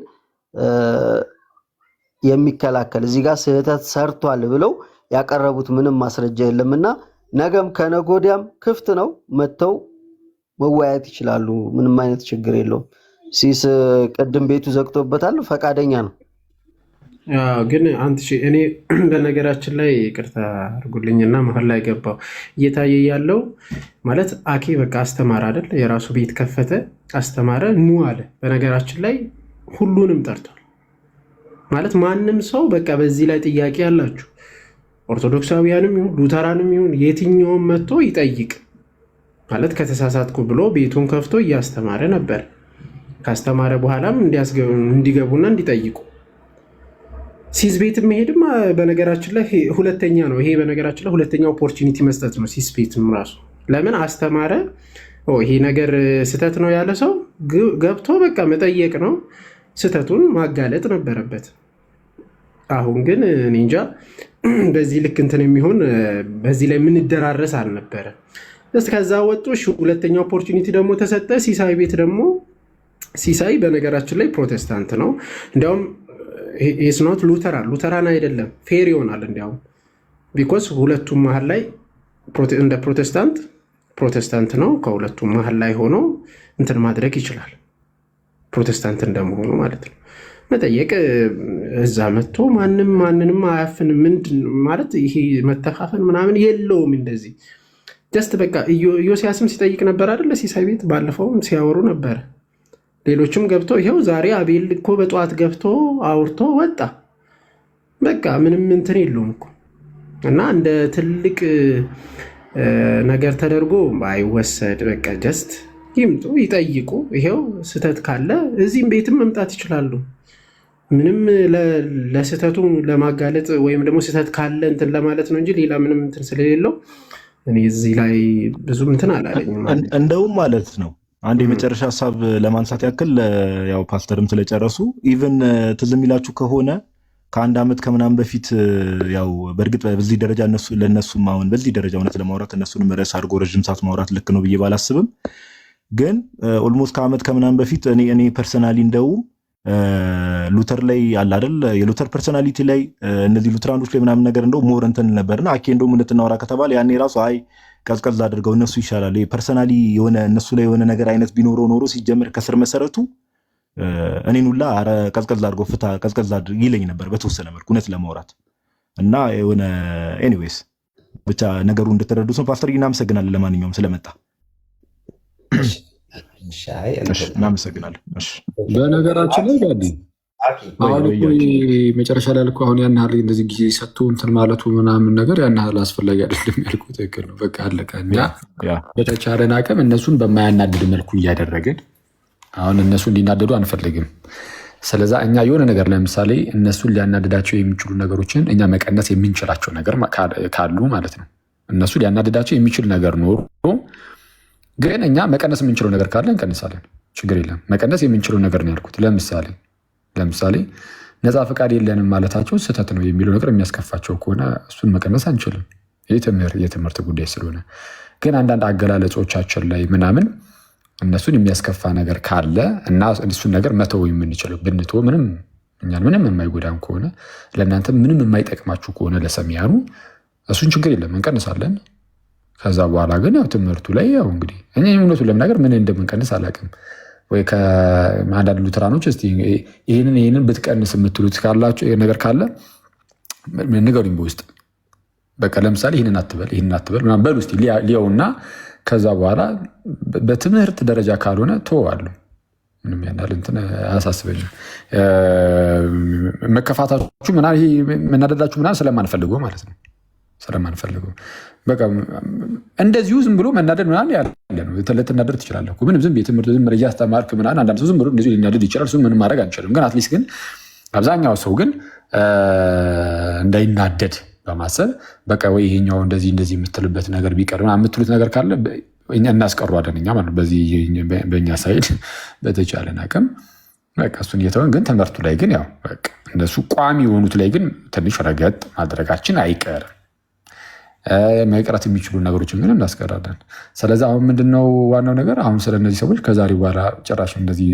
የሚከላከል እዚህ ጋር ስህተት ሰርቷል ብለው ያቀረቡት ምንም ማስረጃ የለምና ነገም ከነጎዲያም ክፍት ነው መተው መወያየት ይችላሉ። ምንም አይነት ችግር የለውም። ሲስ ቀደም ቤቱ ዘግቶበታል ፈቃደኛ ነው። ግን እኔ በነገራችን ላይ ይቅርታ አድርጉልኝና መሀል ላይ ገባው እየታየ ያለው ማለት አኬ በቃ አስተማረ አይደል የራሱ ቤት ከፈተ አስተማረ ኑ አለ። በነገራችን ላይ ሁሉንም ጠርቷል ማለት ማንም ሰው በቃ በዚህ ላይ ጥያቄ ያላችሁ ኦርቶዶክሳውያንም ይሁን ሉተራንም ይሁን የትኛውም መጥቶ ይጠይቅ ማለት ከተሳሳትኩ ብሎ ቤቱን ከፍቶ እያስተማረ ነበር። ካስተማረ በኋላም እንዲገቡና እንዲጠይቁ ሲስ ቤት መሄድም በነገራችን ላይ ሁለተኛ ነው። ይሄ በነገራችን ላይ ሁለተኛ ኦፖርቹኒቲ መስጠት ነው። ሲስ ቤትም ራሱ ለምን አስተማረ ይሄ ነገር ስህተት ነው ያለ ሰው ገብቶ በቃ መጠየቅ ነው። ስህተቱን ማጋለጥ ነበረበት። አሁን ግን እኔ እንጃ በዚህ ልክ እንትን የሚሆን በዚህ ላይ የምንደራረስ አልነበረ። ከዛ ወጡ። ሁለተኛ ኦፖርቹኒቲ ደግሞ ተሰጠ። ሲሳይ ቤት ደግሞ ሲሳይ በነገራችን ላይ ፕሮቴስታንት ነው። እንዲያውም ስኖት ሉተራን አይደለም፣ ፌር ይሆናል እንዲያውም ቢኮዝ ሁለቱም መሀል ላይ እንደ ፕሮቴስታንት ነው። ከሁለቱም መሀል ላይ ሆኖ እንትን ማድረግ ይችላል፣ ፕሮቴስታንት እንደመሆኑ ማለት ነው። መጠየቅ እዛ መጥቶ ማንንም አያፍንም። ምንድን ማለት ይሄ መተፋፈን ምናምን የለውም። እንደዚህ ጀስት በቃ ዮሲያስም ሲጠይቅ ነበር አይደለ? ሲሳይ ቤት ባለፈውም ሲያወሩ ነበር። ሌሎችም ገብተው ይኸው ዛሬ አቤል እኮ በጠዋት ገብቶ አውርቶ ወጣ። በቃ ምንም እንትን የለውም እኮ እና እንደ ትልቅ ነገር ተደርጎ አይወሰድ። በቃ ጀስት ይምጡ ይጠይቁ። ይሄው ስህተት ካለ እዚህም ቤትም መምጣት ይችላሉ። ምንም ለስህተቱ ለማጋለጥ ወይም ደግሞ ስህተት ካለ እንትን ለማለት ነው እንጂ ሌላ ምንም እንትን ስለሌለው እኔ እዚህ ላይ ብዙም እንትን አላለኝም። እንደውም ማለት ነው አንድ የመጨረሻ ሀሳብ ለማንሳት ያክል ያው ፓስተርም ስለጨረሱ ኢቨን ትዝ የሚላችሁ ከሆነ ከአንድ ዓመት ከምናምን በፊት ያው በእርግጥ በዚህ ደረጃ ለእነሱም አሁን በዚህ ደረጃ እውነት ለማውራት እነሱንም ርዕስ አድርጎ ረዥም ሰዓት ማውራት ልክ ነው ብዬ ባላስብም ግን ኦልሞስት ከዓመት ከምናምን በፊት እኔ ፐርሰናሊ እንደውም ሉተር ላይ አለ አይደል የሉተር ፐርሰናሊቲ ላይ እነዚህ ሉተራኖች ላይ ምናምን ነገር እንደው ሞር እንትን ነበርና አኬ እንደውም እንድትናወራ ከተባለ ያኔ ራሱ አይ ቀዝቀዝ አድርገው እነሱ ይሻላል ፐርሰናሊ የሆነ እነሱ ላይ የሆነ ነገር አይነት ቢኖረው ኖሮ ሲጀምር ከስር መሰረቱ እኔን ሁላ አረ ቀዝቀዝ አድርገው ፍታ ቀዝቀዝ አድርግ ይለኝ ነበር በተወሰነ መልኩ እውነት ለማውራት እና የሆነ ኤኒዌይስ ብቻ ነገሩ እንድትረዱት ነው። ፓስተር እናመሰግናለን ለማንኛውም ስለመጣ እናመሰግናለን። በነገራችን ላይ ጋዲ አሁን እኮ መጨረሻ ላይ ያልኩህ አሁን ያን ያህል እንደዚህ ጊዜ ሰጥቶ እንትን ማለቱ ምናምን ነገር ያን ያህል አስፈላጊ አይደለም ያልኩህ ትክክል ነው። በቃ አለቀ። እኛ በተቻለን አቅም እነሱን በማያናድድ መልኩ እያደረግን አሁን እነሱ እንዲናደዱ አንፈልግም። ስለዛ እኛ የሆነ ነገር ለምሳሌ እነሱን ሊያናድዳቸው የሚችሉ ነገሮችን እኛ መቀነስ የምንችላቸው ነገር ካሉ ማለት ነው። እነሱ ሊያናድዳቸው የሚችል ነገር ኖሮ ግን እኛ መቀነስ የምንችለው ነገር ካለ እንቀንሳለን። ችግር የለም። መቀነስ የምንችለው ነገር ነው ያልኩት። ለምሳሌ ነፃ ፈቃድ የለንም ማለታቸው ስህተት ነው የሚለው ነገር የሚያስከፋቸው ከሆነ እሱን መቀነስ አንችልም። የትምህርት ጉዳይ ስለሆነ ግን አንዳንድ አገላለጾቻችን ላይ ምናምን እነሱን የሚያስከፋ ነገር ካለ እና እሱን ነገር መተው የምንችለው ብንቶ እኛን ምንም የማይጎዳን ከሆነ ለእናንተ ምንም የማይጠቅማችሁ ከሆነ ለሰሚያኑ እሱን ችግር የለም እንቀንሳለን። ከዛ በኋላ ግን ያው ትምህርቱ ላይ ያው እንግዲህ እኛ እውነቱን ለመናገር ምን እንደምንቀንስ አላውቅም። ወይ ከአንዳንድ ሉተራኖች እስኪ ይህንን ብትቀንስ የምትሉት ካላችሁ ነገር ካለ ንገሩኝ በውስጥ። በቃ ለምሳሌ ይህንን አትበል ምናምን በሉ እስኪ ሊያውና ከዛ በኋላ በትምህርት ደረጃ ካልሆነ ተወዋለሁ። ምንም ያናል እንትን አያሳስበኝም። መከፋታችሁ ምናምን ይሄ መናደዳችሁ ምናምን ስለማንፈልገው ማለት ነው ስለማንፈልገው በቃ እንደዚሁ ዝም ብሎ መናደድ ምናምን ያለ ነው። ልትናደድ ትችላለህ። ምንም ዝም የትምህርት ዝም እያስተማርክ ምናምን አንዳንድ ሰው ዝም ብሎ እንደዚሁ ሊናደድ ይችላል። እሱን ምንም ማድረግ አንችልም። ግን አትሊስት ግን አብዛኛው ሰው ግን እንዳይናደድ በማሰብ በቃ ወይ ይሄኛው እንደዚህ የምትልበት ነገር ቢቀር የምትሉት ነገር ካለ እኛ እናስቀሯለን። እኛ ማለት በዚህ በእኛ ሳይድ በተቻለን አቅም በቃ እሱን እየተወን ግን ትምህርቱ ላይ ግን ያው በቃ እነሱ ቋሚ የሆኑት ላይ ግን ትንሽ ረገጥ ማድረጋችን አይቀርም። መቅረት የሚችሉ ነገሮችን ግን እናስቀራለን። ስለዚህ አሁን ምንድነው ዋናው ነገር አሁን ስለ እነዚህ ሰዎች ከዛሬ በኋላ ጭራሽ እንደዚህ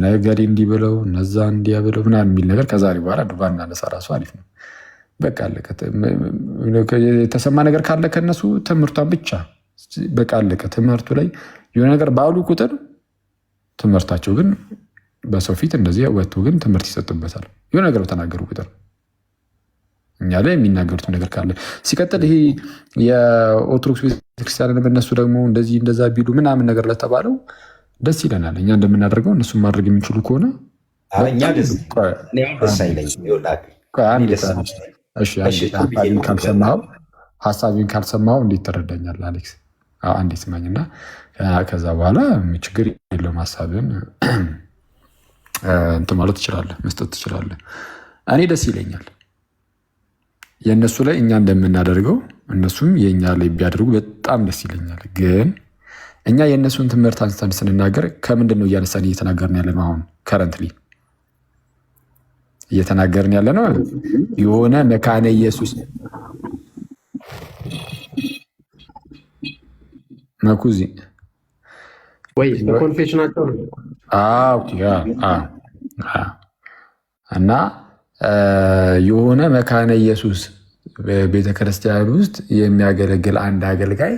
ነገሌ እንዲህ ብለው እነዛ እንዲያ ብለው ምናምን የሚል ነገር ከዛሬ በኋላ ባናነሳ ራሱ አሪፍ ነው። በቃ አለቀ። የተሰማ ነገር ካለ ከነሱ ትምህርቷን ብቻ በቃ አለቀ። ትምህርቱ ላይ የሆነ ነገር ባሉ ቁጥር ትምህርታቸው ግን በሰው ፊት እንደዚህ ወጥቶ ግን ትምህርት ይሰጥበታል። የሆነ ነገር በተናገሩ ቁጥር እኛ ላይ የሚናገሩት ነገር ካለ ሲቀጥል ይሄ የኦርቶዶክስ ቤተክርስቲያንን እነሱ ደግሞ እንደዚህ እንደዛ ቢሉ ምናምን ነገር ለተባለው ደስ ይለናል። እኛ እንደምናደርገው እነሱን ማድረግ የሚችሉ ከሆነ ሀሳቢን ካልሰማኸው እንዴት ትረዳኛለህ አሌክስ? አንዴ ስማኝና ከዛ በኋላ ችግር የለውም ሀሳብን እንትን ማለት ትችላለህ፣ መስጠት ትችላለህ። እኔ ደስ ይለኛል የእነሱ ላይ እኛ እንደምናደርገው እነሱም የእኛ ላይ ቢያደርጉ በጣም ደስ ይለኛል። ግን እኛ የእነሱን ትምህርት አንስተን ስንናገር ከምንድን ነው እያነሳን እየተናገርን ያለ ነው? አሁን ከረንትሊ እየተናገርን ያለ ነው። የሆነ መካነ ኢየሱስ መኩዚ ወይ በኮንፌሽናቸው ነው እና የሆነ መካነ ኢየሱስ ቤተክርስቲያን ውስጥ የሚያገለግል አንድ አገልጋይ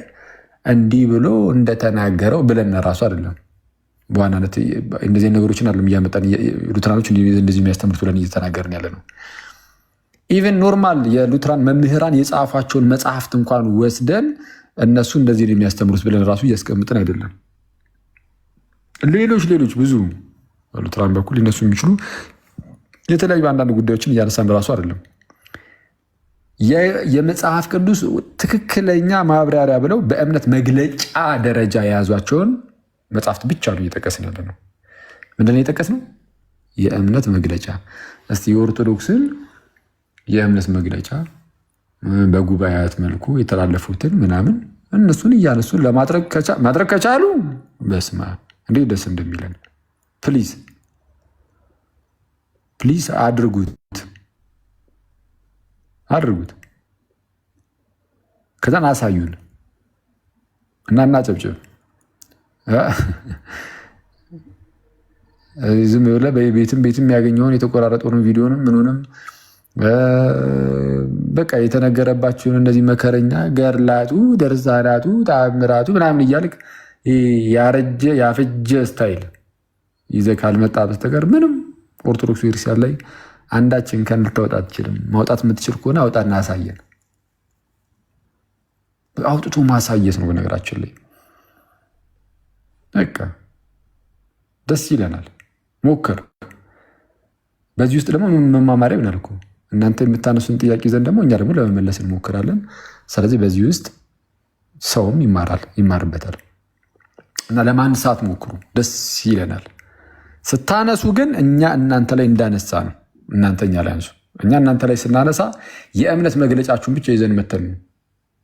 እንዲህ ብሎ እንደተናገረው ብለን ራሱ አይደለም በዋናነት እንደዚህ ነገሮችን አይደለም እያመጣን ሉትራኖች እንደዚህ የሚያስተምሩት ብለን እየተናገርን ያለ ነው። ኢቨን ኖርማል የሉትራን መምህራን የጻፏቸውን መጽሐፍት እንኳን ወስደን እነሱ እንደዚህ የሚያስተምሩት ብለን ራሱ እያስቀምጥን አይደለም። ሌሎች ብዙ ሉትራን በኩል ሊነሱ የሚችሉ የተለያዩ አንዳንድ ጉዳዮችን እያነሳን ራሱ አይደለም። የመጽሐፍ ቅዱስ ትክክለኛ ማብራሪያ ብለው በእምነት መግለጫ ደረጃ የያዟቸውን መጽሐፍት ብቻ ነው እየጠቀስን ያለ ነው። ምንድነው የጠቀስነው? የእምነት መግለጫ። እስቲ የኦርቶዶክስን የእምነት መግለጫ በጉባኤያት መልኩ የተላለፉትን ምናምን እነሱን እያነሱን ማድረግ ከቻሉ በስመ አብ እንዴት ደስ እንደሚለን። ፕሊዝ አድርጉት። ከዛን አሳዩን እና እናጨብጭብ። ዝም ብለህ ቤትም ያገኘውን የተቆራረጠውን ቪዲዮንም ምኑንም በቃ የተነገረባቸውን እነዚህ መከረኛ ገርላቱ፣ ደርሳናቱ፣ ተአምራቱ ምናምን እያልክ ያፈጀ ስታይል ይዘህ ካልመጣ በስተቀር ምንም ኦርቶዶክስ ቤተክርስቲያን ላይ አንዳችን ከን ልታወጣ አትችልም። ማውጣት የምትችል ከሆነ አውጣና አሳየን። አውጥቶ ማሳየት ነው በነገራችን ላይ በቃ ደስ ይለናል። ሞክር። በዚህ ውስጥ ደግሞ መማማሪያ ይሆናል እኮ እናንተ የምታነሱን ጥያቄ ይዘን ደግሞ እኛ ደግሞ ለመመለስ እንሞክራለን። ስለዚህ በዚህ ውስጥ ሰውም ይማርበታል እና ለማንሳት ሞክሩ፣ ደስ ይለናል። ስታነሱ ግን እኛ እናንተ ላይ እንዳነሳ ነው። እናንተ እኛ ላይ አንሱ። እኛ እናንተ ላይ ስናነሳ የእምነት መግለጫችሁን ብቻ ይዘን መተን ነው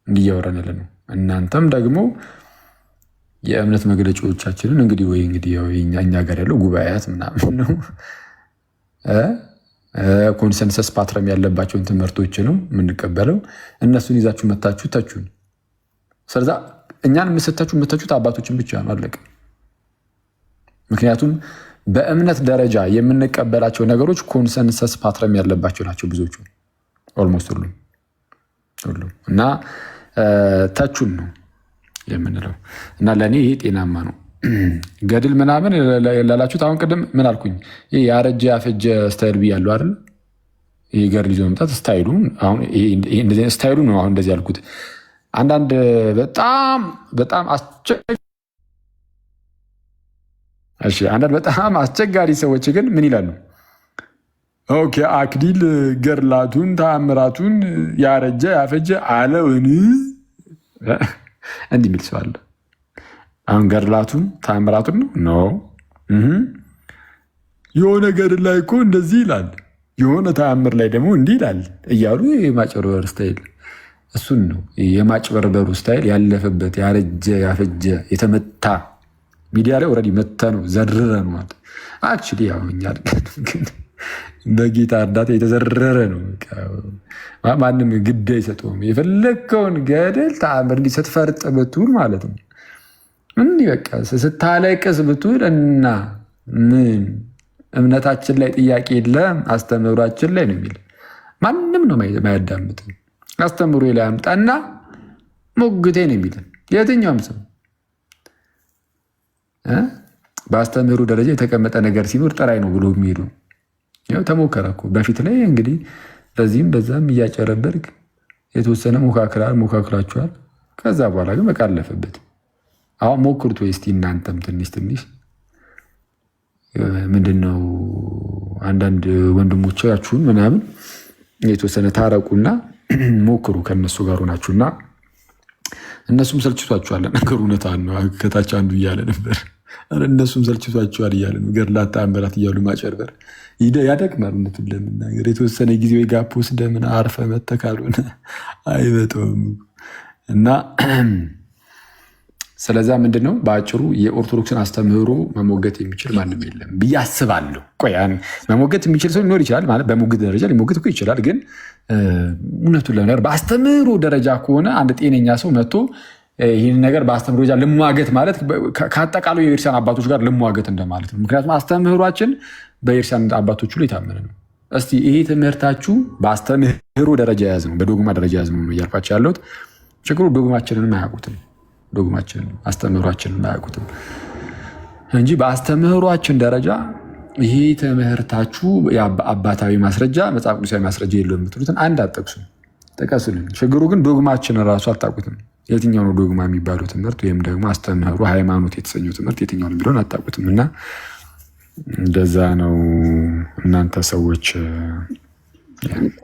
እንዲያወራን ያለ ነው። እናንተም ደግሞ የእምነት መግለጫዎቻችንን እንግዲህ እኛ ጋር ያለው ጉባኤያት ምናምን ነው ኮንሰንሰስ ፓትረም ያለባቸውን ትምህርቶች ነው የምንቀበለው። እነሱን ይዛችሁ መታችሁ ተቹን። ስለዛ እኛን የምትተቹት አባቶችን ብቻ ነው፣ አለቀ። ምክንያቱም በእምነት ደረጃ የምንቀበላቸው ነገሮች ኮንሰንሰስ ፓትረም ያለባቸው ናቸው ብዙዎቹ፣ ኦልሞስት ሁሉም እና ተቹን ነው የምንለው እና ለእኔ ይሄ ጤናማ ነው። ገድል ምናምን ላላችሁት አሁን ቅድም ምን አልኩኝ? ያረጀ ያፈጀ ስታይል ብያለሁ አይደል? ይህ ገድል ይዞ መምጣት ስታይሉ ነው። አሁን እንደዚህ ያልኩት አንዳንድ በጣም አስቸጋሪ ሰዎች ግን ምን ይላሉ? ኦኬ አክሊል ገድላቱን ተአምራቱን ያረጀ ያፈጀ አለውን እንዲህ የሚል ሰው አለ። አሁን ገድላቱን ተአምራቱን ነው የሆነ ገድል ላይ እኮ እንደዚህ ይላል፣ የሆነ ተአምር ላይ ደግሞ እንዲህ ይላል እያሉ የማጭበርበር ስታይል፣ እሱን ነው የማጭበርበሩ ስታይል። ያለፈበት ያረጀ ያፈጀ የተመታ ሚዲያ ላይ ኦልሬዲ መተ ነው ዘርረ ነው ማለት አክቹዋሊ ያው እኛ ግን በጌታ እርዳታ የተዘረረ ነው። ማንም ግድ አይሰጠውም። የፈለግከውን ገድል ተአምር እንዲህ ስትፈርጥ ብትውል ማለት ነው እንዲህ በቃ ስታለቅስ ብትውል እና ምን እምነታችን ላይ ጥያቄ የለም አስተምሯችን ላይ ነው የሚል ማንም ነው ማያዳምጥ። አስተምሮ ላይ አምጣና ሞግቴ ነው የሚል የትኛውም ሰው በአስተምሩ ደረጃ የተቀመጠ ነገር ሲኖር ጥራይ ነው ብሎ የሚሄዱ ያው ተሞከረ እኮ በፊት ላይ እንግዲህ በዚህም በዛም እያጨረበርክ የተወሰነ ሞካክራችኋል። ከዛ በኋላ ግን በቃ አለፈበት። አሁን ሞክሩት ወይ እስቲ እናንተም ትንሽ ምንድነው አንዳንድ ወንድሞቻችሁን ምናምን የተወሰነ ታረቁና ሞክሩ ከነሱ ጋር ሆናችሁና እነሱም ሰልችቷችኋል። ነገር እውነታ ነው። ከታች አንዱ እያለ ነበር እነሱም ሰልችቷችኋል እያለ ነው። ገድላት ተአምራት እያሉ ማጨርበር ያደቅማል። እውነቱን ለመናገር የተወሰነ ጊዜ ወይ ጋፕ ወስደህ ምን አርፈ መተህ ካልሆነ አይመጣውም እና ስለዛ ምንድነው በአጭሩ የኦርቶዶክስን አስተምህሮ መሞገት የሚችል ማንም የለም ብዬ አስባለሁ። ቆይ መሞገት የሚችል ሰው ሊኖር ይችላል፣ ማለት በሙግት ደረጃ ሊሞግት እኮ ይችላል። ግን እውነቱን ለመናገር በአስተምህሮ ደረጃ ከሆነ አንድ ጤነኛ ሰው መጥቶ ይህን ነገር በአስተምህሮ ደረጃ ልሟገት ማለት ከአጠቃላይ የቤተክርስቲያን አባቶች ጋር ልሟገት እንደማለት ነው። ምክንያቱም አስተምህሯችን በቤተክርስቲያን አባቶች ሁሉ የታመነ ነው። እስቲ ይሄ ትምህርታችሁ በአስተምህሮ ደረጃ የያዝ ነው፣ በዶግማ ደረጃ የያዝ ነው እያልኳቸው ያለሁት። ችግሩ ዶግማችንንም አያውቁትም፣ ዶግማችንን አስተምህሯችንን አያውቁትም እንጂ በአስተምህሯችን ደረጃ ይሄ ትምህርታችሁ አባታዊ ማስረጃ መጽሐፍ ቅዱሳዊ ማስረጃ የለው የምትሉትን አንድ አጠቅሱ ጥቀሱልን። ችግሩ ግን ዶግማችንን ራሱ አታውቁትም። የትኛው ነው ዶግማ የሚባለው ትምህርት ወይም ደግሞ አስተምህሮ ሃይማኖት የተሰኘው ትምህርት የትኛው ነው የሚለውን አታውቁትም። እና እንደዛ ነው እናንተ ሰዎች።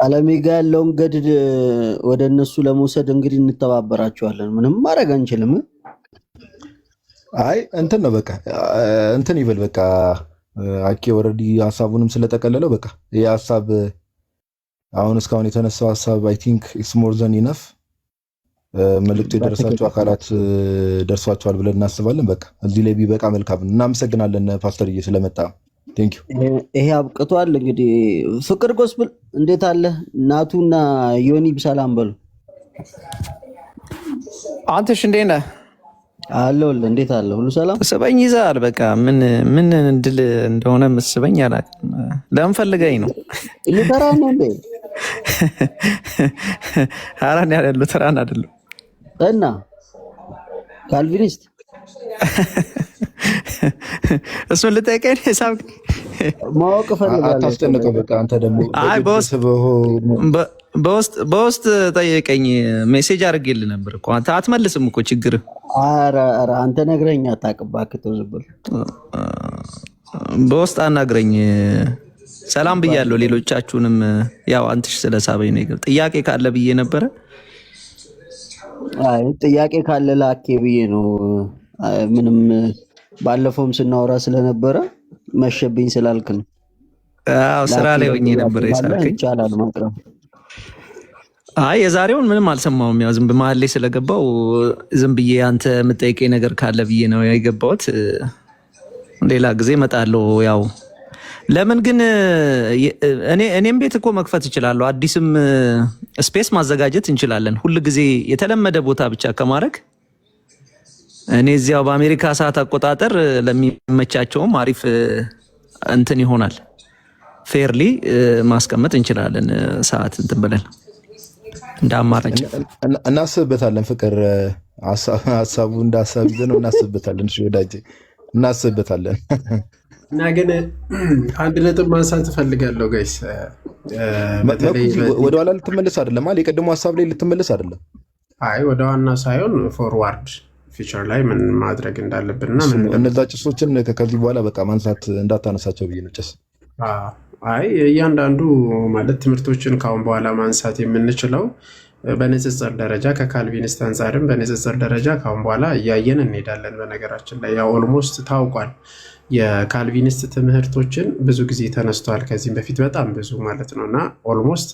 አለሜ ጋ ያለውን ገድል ወደ እነሱ ለመውሰድ እንግዲህ እንተባበራቸዋለን። ምንም ማድረግ አንችልም። አይ እንትን ነው በቃ እንትን ይበል በቃ አኬ ወረዲ ሀሳቡንም ስለጠቀለለው በቃ ይህ ሀሳብ አሁን እስካሁን የተነሳው ሀሳብ አይ ቲንክ ኢትስ ሞር ዘን ኢነፍ መልእክቱ የደረሳቸው አካላት ደርሷቸዋል ብለን እናስባለን። በቃ እዚህ ላይ ቢበቃ መልካም ነው። እናመሰግናለን ፓስተርዬ ስለመጣ ቴንክ ዩ። ይሄ አብቅቷል። እንግዲህ ፍቅር ጎስፕል እንዴት አለ? እናቱና ዮኒ ሰላም በሉ። አንተሽ እንዴት ነህ? አለሁልህ። እንዴት አለ? ሁሉ ሰላም? ስበኝ ይዘሃል። በቃ ምን እንድል እንደሆነ መስበኝ አላውቅም። ለምን ፈልገኝ ነው? ሉተራን ነው እንዴ? ሐራን ያለ ሉተራን አይደለም እና ካልቪኒስት እሱን ልጠይቀኝ ሂሳብ ማወቅ ፈልጋለሁ። አታስጨንቀው በቃ አንተ ደግሞ በውስጥ ጠየቀኝ። ሜሴጅ አድርጌልህ ነበር እኮ አንተ አትመልስም እኮ ችግር። ኧረ አንተ ነግረኝ አታውቅም እባክህ ተው ዝም ብለህ በውስጥ አናግረኝ። ሰላም ብያለሁ። ሌሎቻችሁንም ያው አንተሽ ስለሳበኝ ነው ይገር ጥያቄ ካለ ብዬ ነበረ። አይ ጥያቄ ካለ ላኬ ብዬ ነው። ምንም ባለፈውም ስናወራ ስለነበረ መሸብኝ ስላልክ ነው። አዎ ስራ ላይ ሆኜ ነበር የሳልከኝ። ይቻላል ማቅረብ። አይ የዛሬውን ምንም አልሰማሁም። ያው ዝም በመሀል ላይ ስለገባው ዝም ብዬ አንተ የምጠይቀኝ ነገር ካለ ብዬ ነው የገባሁት። ሌላ ጊዜ እመጣለሁ። ያው ለምን ግን እኔም ቤት እኮ መክፈት እችላለሁ። አዲስም ስፔስ ማዘጋጀት እንችላለን። ሁል ጊዜ የተለመደ ቦታ ብቻ ከማድረግ እኔ እዚያው በአሜሪካ ሰዓት አቆጣጠር ለሚመቻቸውም አሪፍ እንትን ይሆናል። ፌርሊ ማስቀመጥ እንችላለን። ሰዓት እንትን ብለን እንደ አማራጭ እናስብበታለን። ፍቅር ሀሳቡ እንደ ሀሳብ ይዘን ነው እናስብበታለን። እሺ ወዳጄ እናስብበታለን። እና ግን አንድ ነጥብ ማንሳት እፈልጋለሁ ጋይስ። ወደኋላ ልትመለስ አይደለም ማለት የቀድሞ ሀሳብ ላይ ልትመለስ አይደለም። አይ ወደ ዋና ሳይሆን ፎርዋርድ ፊቸር ላይ ምን ማድረግ እንዳለብንና እነዛ ጭሶችን ከዚህ በኋላ በቃ ማንሳት እንዳታነሳቸው ብዬ ነው። ጭስ አይ እያንዳንዱ ማለት ትምህርቶችን ካሁን በኋላ ማንሳት የምንችለው በንጽጽር ደረጃ ከካልቪኒስት አንጻርም በንጽጽር ደረጃ ካሁን በኋላ እያየን እንሄዳለን። በነገራችን ላይ ያው ኦልሞስት ታውቋል። የካልቪኒስት ትምህርቶችን ብዙ ጊዜ ተነስተዋል ከዚህም በፊት በጣም ብዙ ማለት ነው። እና ኦልሞስት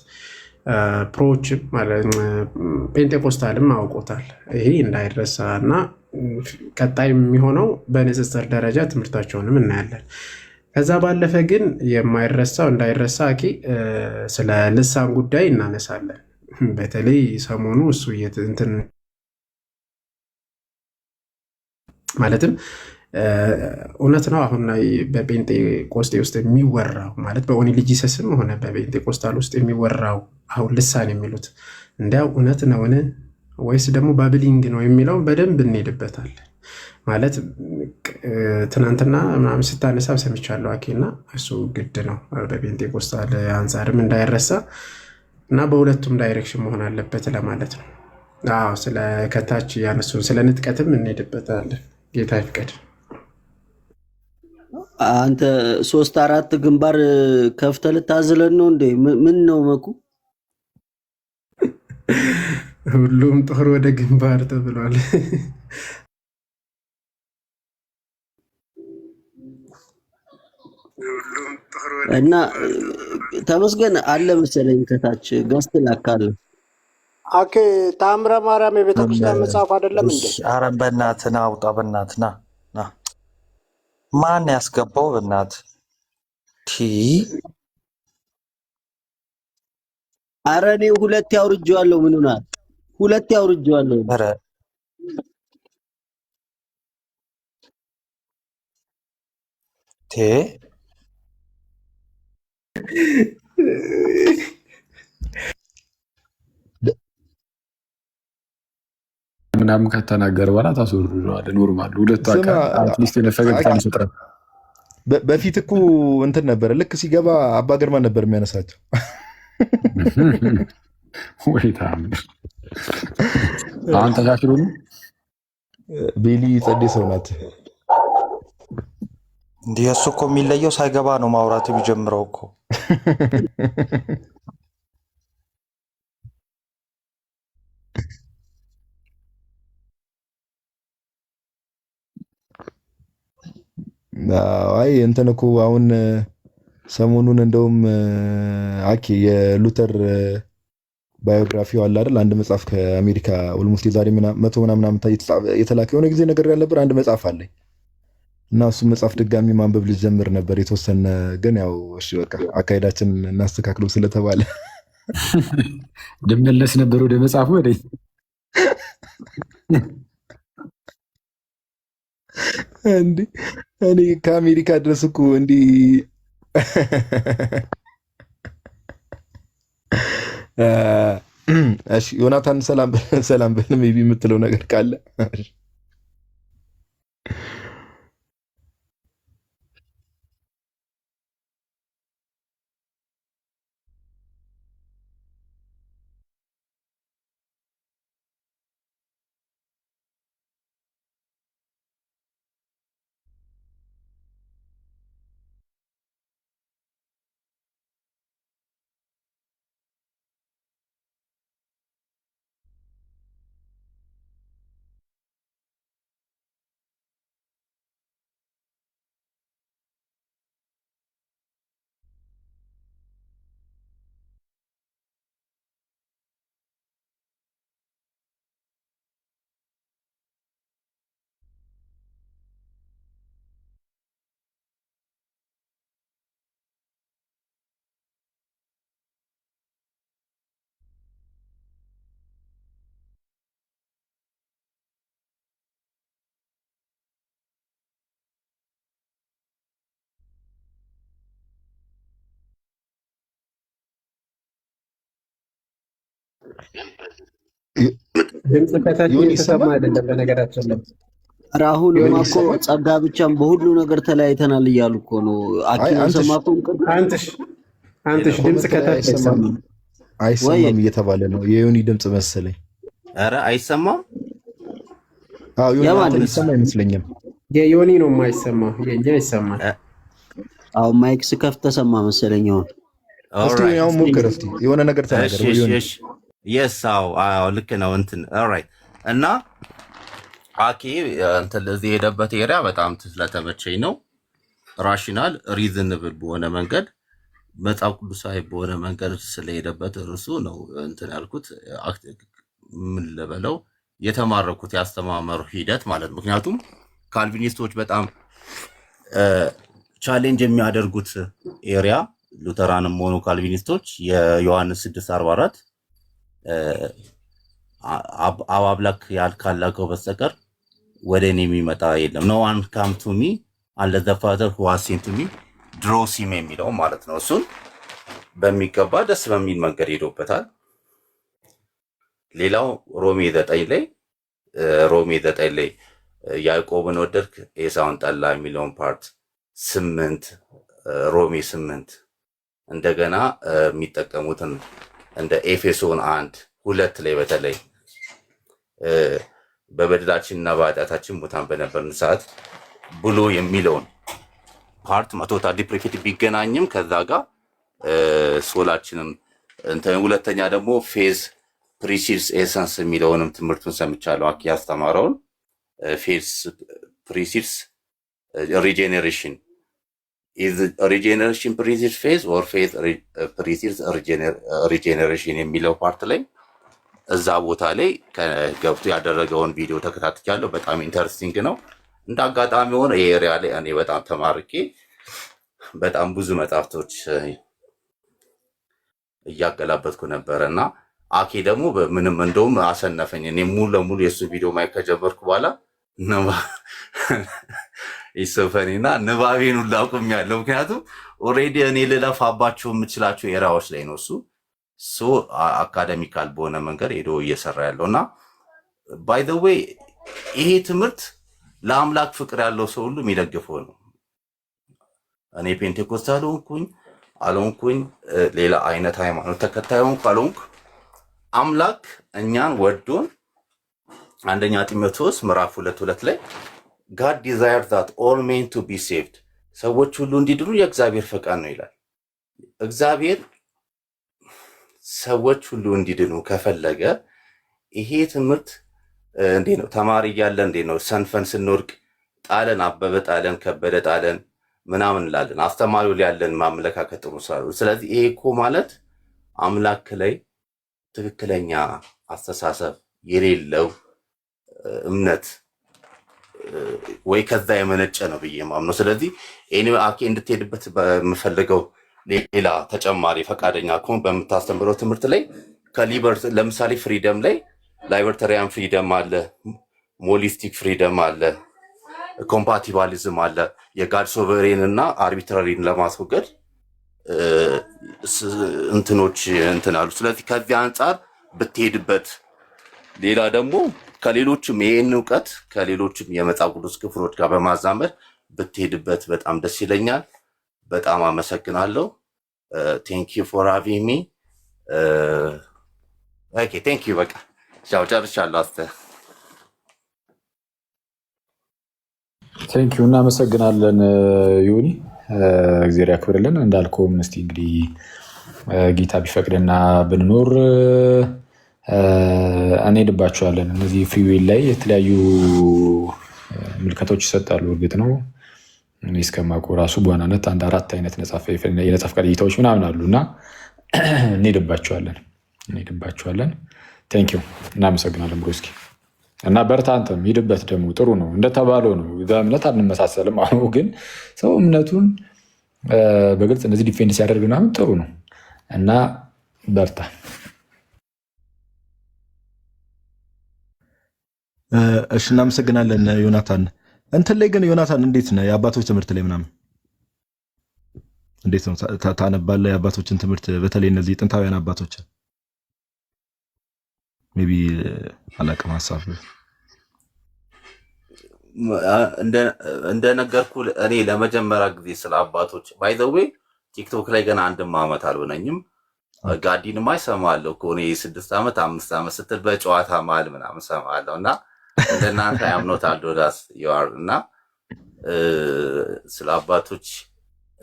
ፕሮዎችም ፔንቴኮስታልም አውቆታል። ይሄ እንዳይረሳ እና ቀጣይ የሚሆነው በንጽጽር ደረጃ ትምህርታቸውንም እናያለን። ከዛ ባለፈ ግን የማይረሳው እንዳይረሳ ስለ ልሳን ጉዳይ እናነሳለን። በተለይ ሰሞኑ እሱ እንትን ማለትም እውነት ነው። አሁን ላይ በጴንጤቆስጤ ውስጥ የሚወራው ማለት በኦኒሊጂሰስም ሆነ በጴንጤቆስታል ውስጥ የሚወራው አሁን ልሳን የሚሉት እንዲያው እውነት ነውን ወይስ ደግሞ ባብሊንግ ነው የሚለው በደንብ እንሄድበታለን። ማለት ትናንትና ምናምን ስታነሳ ሰምቻለሁ አኬና እሱ ግድ ነው በጴንጤቆስታል አንጻርም እንዳይረሳ እና በሁለቱም ዳይሬክሽን መሆን አለበት ለማለት ነው። አዎ ስለ ከታች ያነሱን ስለ ንጥቀትም እንሄድበታለን። ጌታ ይፍቀድ። አንተ 3-4 ግንባር ከፍተህ ልታዝለን ነው እንዴ? ምን ነው መኩ? ሁሉም ጦር ወደ ግንባር ተብሏል። እና ተመስገን አለ መሰለኝ ከታች ገስት ላካለ አኬ ታምረ ማርያም የቤተክርስቲያን መጽሐፍ አይደለም እንዴ? ኧረ በእናትህ ና አውጣ፣ በእናትህ ና ና። ማን ያስገባው በእናትህ? ኧረ እኔ ሁለቴ አውርጄዋለሁ። ምን ሆናል? ሁለቴ አውርጄዋለሁ። ኧረ ምናምን ከተናገረ በኋላ ታስወርደዋለህ። ኖርማል ሁለቱ አትሊስት ፈገግታ ይሰጣል። በፊት እኮ እንትን ነበረ። ልክ ሲገባ አባ ግርማ ነበር የሚያነሳቸው። ወይ ታምር! አሁን ተሻሽሎ ነው። ቤሊ ጸዴ ሰው ናት። እንዲህ እሱ እኮ የሚለየው ሳይገባ ነው ማውራት የሚጀምረው እኮ። አይ እንትን እኮ አሁን ሰሞኑን እንደውም አኬ የሉተር ባዮግራፊው አለ አይደል? አንድ መጽሐፍ ከአሜሪካ ኦልሞስት የዛሬ 100 ምናምን ዓመት የተላከ የሆነ ጊዜ ነገር ያልነበር አንድ መጽሐፍ አለኝ እና እሱ መጽሐፍ ድጋሚ ማንበብ ልጀምር ነበር የተወሰነ። ግን ያው እሺ በቃ አካሄዳችን እናስተካክለው ስለተባለ ልመለስ ነበር ወደ መጽሐፉ ወደ እንዴ እኔ ከአሜሪካ ድረስ እኮ እንዲህ እሺ ዮናታን ሰላም በል ሜይ ቢ የምትለው ነገር ካለ ድምፅ ከታች እየተሰማ አይደለም። በነገራችን ላይ አሁን እኮ ጸጋ ብቻም በሁሉ ነገር ተለያይተናል እያሉ እኮ ነው። አንተሽ ድምፅ ከታች አይሰማም እየተባለ ነው። የዮኒ ድምፅ መሰለኝ። ኧረ አይሰማም። ይሰማ አይመስለኝም። የዮኒ ነው የማይሰማ፣ የእኛ ይሰማል። አሁን ማይክ ስከፍት ተሰማ መሰለኝ። አሁን ሞክር እስኪ የሆነ ነገር ተናገር። አዎ ልክ ነው። ኦልራይት እና አኬ ለዚህ የሄደበት ኤሪያ በጣም ስለተመቸኝ ነው። ራሽናል ሪዝንብል በሆነ መንገድ መጽሐፍ ቅዱሳዊ በሆነ መንገድ ስለሄደበት እርሱ ነው ያልኩት። ምን ልበለው የተማረኩት ያስተማመሩ ሂደት ማለት ነው። ምክንያቱም ካልቪኒስቶች በጣም ቻሌንጅ የሚያደርጉት ኤሪያ ሉተራንም ሆኑ ካልቪኒስቶች የዮሐንስ 6:44 አብ አምላክ ካላከው በስተቀር ወደ እኔ የሚመጣ የለም። ኖ ዋን ካም ቱ ሚ አንለስ ዘ ፋዘር ሁ ሃዝ ሴንት ሚ ድሮውስ ሂም የሚለው ማለት ነው። እሱን በሚገባ ደስ በሚል መንገድ ሄዶበታል። ሌላው ሮሜ 9 ላይ ያዕቆብን ወደድክ ኤሳውን ጠላ የሚለውን ፓርት 8 ሮሜ 8 እንደገና የሚጠቀሙትን እንደ ኤፌሶን 1:2 ላይ በተለይ በበደላችንና በኃጢአታችን ሙታን በነበርን ሰዓት ብሎ የሚለውን ፓርት መቶታ ዲፕሪኬት ቢገናኝም ከዛ ጋር ሶላችንም ሁለተኛ ደግሞ ፌዝ ፕሪሲድስ ኤሰንስ የሚለውንም ትምህርቱን ሰምቻለሁ። አኪ ያስተማረውን ፌዝ ፕሪሲድስ ሪጄኔሬሽን ኢዝ ሪጄኔሬሽን ፕሪሲድስ ፌዝ ኦር ፌዝ ፕሪሲድስ ሪጄኔሬሽን የሚለው ፓርት ላይ እዛ ቦታ ላይ ገብቶ ያደረገውን ቪዲዮ ተከታትያለሁ። በጣም ኢንተረስቲንግ ነው። እንደ አጋጣሚ ሆነ ይሄ ኤሪያ ላይ እኔ በጣም ተማርኬ በጣም ብዙ መጽሐፍቶች እያገላበጥኩ ነበረ እና አኬ ደግሞ ምንም እንደውም አሰነፈኝ። እኔ ሙሉ ለሙሉ የእሱ ቪዲዮ ማየት ከጀመርኩ በኋላ ይሰፈኒና ንባቤን ሁሉ አቁሜያለሁ። ምክንያቱም ኦልሬዲ እኔ ልለፋባቸው የምችላቸው ኤራዎች ላይ ነው እሱ አካደሚካል በሆነ መንገድ ሄዶ እየሰራ ያለው እና ባይ ዘ ዌይ ይሄ ትምህርት ለአምላክ ፍቅር ያለው ሰው ሁሉ የሚደግፈው ነው። እኔ ፔንቴኮስታል አልሆንኩኝ ሌላ አይነት ሃይማኖት ተከታይ ሆንኩ አልሆንኩ አምላክ እኛን ወዶን አንደኛ ጢሞቴዎስ ምዕራፍ 2:2 ላይ God desires that all men to be saved ሰዎች ሁሉ እንዲድኑ የእግዚአብሔር ፈቃድ ነው ይላል። እግዚአብሔር ሰዎች ሁሉ እንዲድኑ ከፈለገ ይሄ ትምህርት እንዴት ነው? ተማሪ እያለ እንዴት ነው ሰንፈን ስንወርቅ ጣለን፣ አበበ ጣለን፣ ከበደ ጣለን ምናምን እንላለን። አስተማሪው ላይ ያለን ማመለካከት ጥሩ ሳይሆን፣ ስለዚህ ይሄ እኮ ማለት አምላክ ላይ ትክክለኛ አስተሳሰብ የሌለው እምነት ወይ ከዛ የመነጨ ነው ብዬ ማምነው። ስለዚህ ኤኒዌይ አኬ እንድትሄድበት በምፈልገው ሌላ ተጨማሪ ፈቃደኛ ከሆን በምታስተምረው ትምህርት ላይ ከሊበርት ለምሳሌ ፍሪደም ላይ ላይበርተሪያን ፍሪደም አለ፣ ሞሊስቲክ ፍሪደም አለ፣ ኮምፓቲባሊዝም አለ። የጋድ ሶቨሬን እና አርቢትራሪን ለማስወገድ እንትኖች እንትን አሉ። ስለዚህ ከዚህ አንጻር ብትሄድበት፣ ሌላ ደግሞ ከሌሎችም ይህን እውቀት ከሌሎችም የመጽሐፍ ቅዱስ ክፍሎች ጋር በማዛመድ ብትሄድበት በጣም ደስ ይለኛል። በጣም አመሰግናለሁ። ቴንክ ዩ ፎር ሃቪንግ ሚ። ኦኬ ቴንክ ዩ። በቃ ቻው፣ ጨርሻለሁ። ቴንክ ዩ፣ እናመሰግናለን ዮኒ፣ እግዚአብሔር ያክብርልን። እንዳልከውም እስቲ እንግዲህ ጌታ ቢፈቅድና ብንኖር እንሄድባቸዋለን። እነዚህ ፍሪዌል ላይ የተለያዩ ምልከቶች ይሰጣሉ። እርግጥ ነው እኔ እስከማውቀው ራሱ በዋናነት 4 አይነት የነጻ ፈቃድ እይታዎች ምናምን አሉ እና እንሄድባቸዋለን። ቴንክ ዩ፣ እናመሰግናለን ብሮስኪ እና በርታ። አንተም ሂድበት። ደግሞ ጥሩ ነው እንደተባለው ነው። በእምነት አንመሳሰልም። አሁን ግን ሰው እምነቱን በግልጽ እንደዚህ ዲፌንድ ሲያደርግ ምናምን ጥሩ ነው እና በርታ። እሺ እናመሰግናለን ዮናታን። እንትን ላይ ግን ዮናታን እንዴት ነው የአባቶች ትምህርት ላይ ምናምን እንዴት ነው ታነባለህ? የአባቶችን ትምህርት በተለይ እነዚህ ጥንታውያን አባቶችን ሜቢ አላቅም ሀሳብ እንደነገርኩ እኔ ለመጀመሪያ ጊዜ ስለ አባቶች ባይ ዘ ዌይ ቲክቶክ ላይ ገና 1 ዓመት አልሆነኝም። ጋዲንማ ይሰማለሁ ከሆነ 6 ዓመት 5 ዓመት ስትል በጨዋታ መሀል ምናምን ሰማለሁ እና እንደናንተ ያምኖት አልዶዳስ ይዋር እና ስለ አባቶች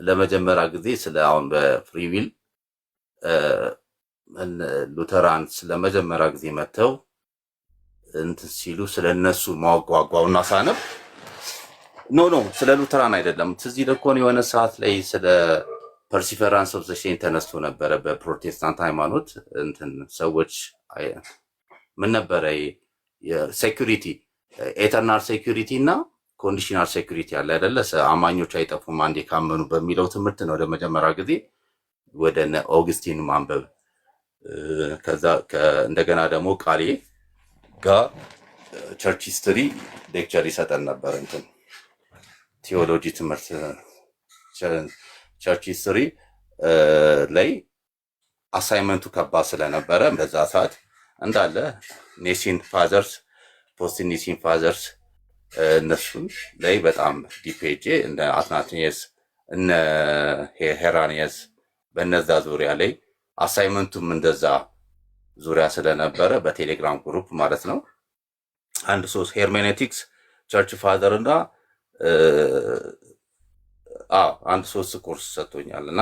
ለመጀመሪያ ጊዜ ስለ አሁን በፍሪዊል ሉተራን ስለመጀመሪያ ጊዜ መተው እንትን ሲሉ ስለነሱ ማጓጓውና ሳነብ ኖ ስለ ሉተራን አይደለም። ትዝ ይልህ እኮ የሆነ ሰዓት ላይ ስለ ፐርሲፈራንስ ኦፍ ዘ ሴንት ተነስቶ ነበረ። በፕሮቴስታንት ሃይማኖት እንትን ሰዎች ምን ነበረ የሴኩሪቲ ኤተርናል ሴኩሪቲ እና ኮንዲሽናል ሴኩሪቲ ያለ አይደለ? አማኞች አይጠፉም አንዴ ካመኑ በሚለው ትምህርት ነው ለመጀመሪያ ጊዜ ወደ ኦግስቲን ማንበብ ከዛ እንደገና ደግሞ ቃሌ ጋር ቸርች ሂስትሪ ሌክቸር ይሰጠን ነበር። እንትን ቴዎሎጂ ትምህርት ቸርች ሂስትሪ ላይ አሳይመንቱ ከባድ ስለነበረ በዛ ሰዓት እንዳለ ኔሲን ፋዘርስ ፖስት ኒሲን ፋዘርስ እነሱን ላይ በጣም ዲፔጄ እነ አትናቴስ እነ ሄራኒየስ በነዛ ዙሪያ ላይ አሳይመንቱም እንደዛ ዙሪያ ስለነበረ በቴሌግራም ግሩፕ ማለት ነው 1-3 ሄርሜኔቲክስ ቸርች ፋዘር እና 1-3 ኮርስ ሰጥቶኛል እና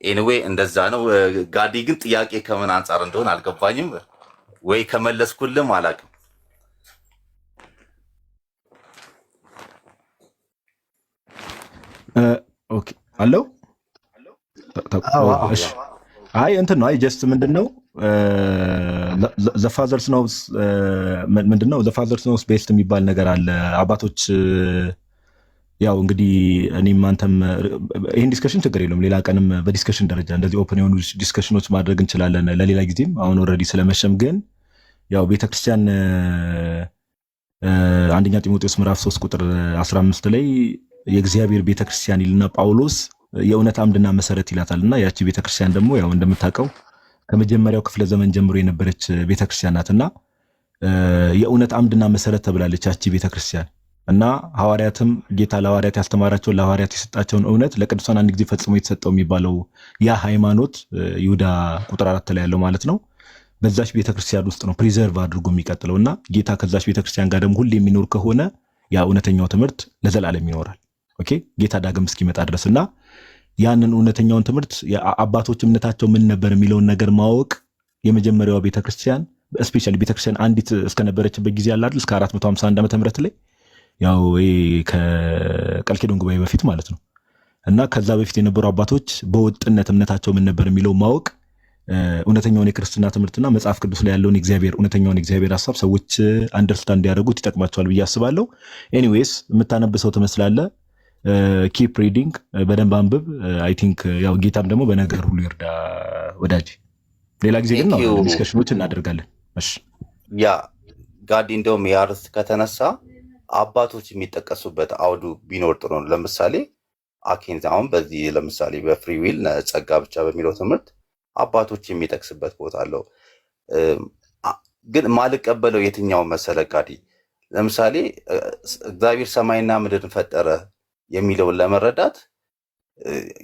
ኤኒዌይ እንደዛ ነው። ጋዲ ግን ጥያቄ ከምን አንጻር እንደሆነ አልገባኝም ወይ ከመለስኩልም አላውቅም። ኦኬ አለው። እሺ አይ እንትን ነው። አይ ጀስት ምንድነው ዘ ፋዘርስ ኖውስ ምንድነው? ዘ ፋዘርስ ኖውስ ቤስት የሚባል ነገር አለ። አባቶች ያው እንግዲህ እኔም አንተም ይህን ዲስከሽን ችግር የለውም ሌላ ቀንም በዲስከሽን ደረጃ እንደዚህ ኦፕን የሆኑ ዲስከሽኖች ማድረግ እንችላለን ለሌላ ጊዜም። አሁን ኦልሬዲ ስለመሸም ግን ያው ቤተክርስቲያን አንደኛ ጢሞቴዎስ ምዕራፍ 3 ቁጥር 15 ላይ የእግዚአብሔር ቤተክርስቲያን ይልና ጳውሎስ የእውነት አምድና መሰረት ይላታልና ያቺ ቤተክርስቲያን ደግሞ ያው እንደምታውቀው ከመጀመሪያው ክፍለ ዘመን ጀምሮ የነበረች ቤተክርስቲያን ናትና የእውነት አምድና መሰረት ተብላለች ያቺ ቤተክርስቲያን። እና ሐዋርያትም ጌታ ለሐዋርያት ያስተማራቸውን ለሐዋርያት የሰጣቸውን እውነት ለቅዱሳን አንድ ጊዜ ፈጽሞ የተሰጠው የሚባለው ያ ሃይማኖት ይሁዳ ቁጥር 4 ላይ ያለው ማለት ነው። በዛች ቤተክርስቲያን ውስጥ ነው ፕሪዘርቭ አድርጎ የሚቀጥለውና ጌታ ከዛች ቤተክርስቲያን ጋር ደግሞ ሁሌ የሚኖር ከሆነ ያ እውነተኛው ትምህርት ለዘላለም ይኖራል። ኦኬ ጌታ ዳግም እስኪመጣ ድረስና ያንን እውነተኛውን ትምህርት አባቶች እምነታቸው ምን ነበር የሚለውን ነገር ማወቅ የመጀመሪያው ቤተክርስቲያን ስፔሻሊ ቤተክርስቲያን አንዲት እስከነበረችበት ጊዜ ያለ አይደል እስከ 451 ዓመተ ምህረት ላይ ያው ከቃል ኪዳን ጉባኤ በፊት ማለት ነው። እና ከዛ በፊት የነበሩ አባቶች በወጥነት እምነታቸው ምን ነበር የሚለው ማወቅ እውነተኛውን የክርስትና ትምህርትና መጽሐፍ ቅዱስ ላይ ያለውን እውነተኛውን የእግዚአብሔር ሐሳብ ሰዎች አንደርስታንድ እንዲያደርጉት ይጠቅማቸዋል ብዬ አስባለሁ። ኤኒዌይስ የምታነብሰው ትመስላለህ። ኪፕ ሪዲንግ በደንብ አንብብ። አይ ቲንክ ያው ጌታም ደግሞ በነገር ሁሉ ይርዳ ወዳጅ። ሌላ ጊዜ ግን ዲስከሽኖች እናደርጋለን። እሺ ያ ጋዲ እንደውም ያርስ ከተነሳ አባቶች የሚጠቀሱበት አውዱ ቢኖር ጥሩ ነው። ለምሳሌ አኬንዝ አሁን በዚህ ለምሳሌ በፍሪ ዊል ጸጋ ብቻ በሚለው ትምህርት አባቶች የሚጠቅስበት ቦታ አለው። ግን ማልቀበለው የትኛው መሰለ ጋዲ ለምሳሌ እግዚአብሔር ሰማይና ምድርን ፈጠረ የሚለውን ለመረዳት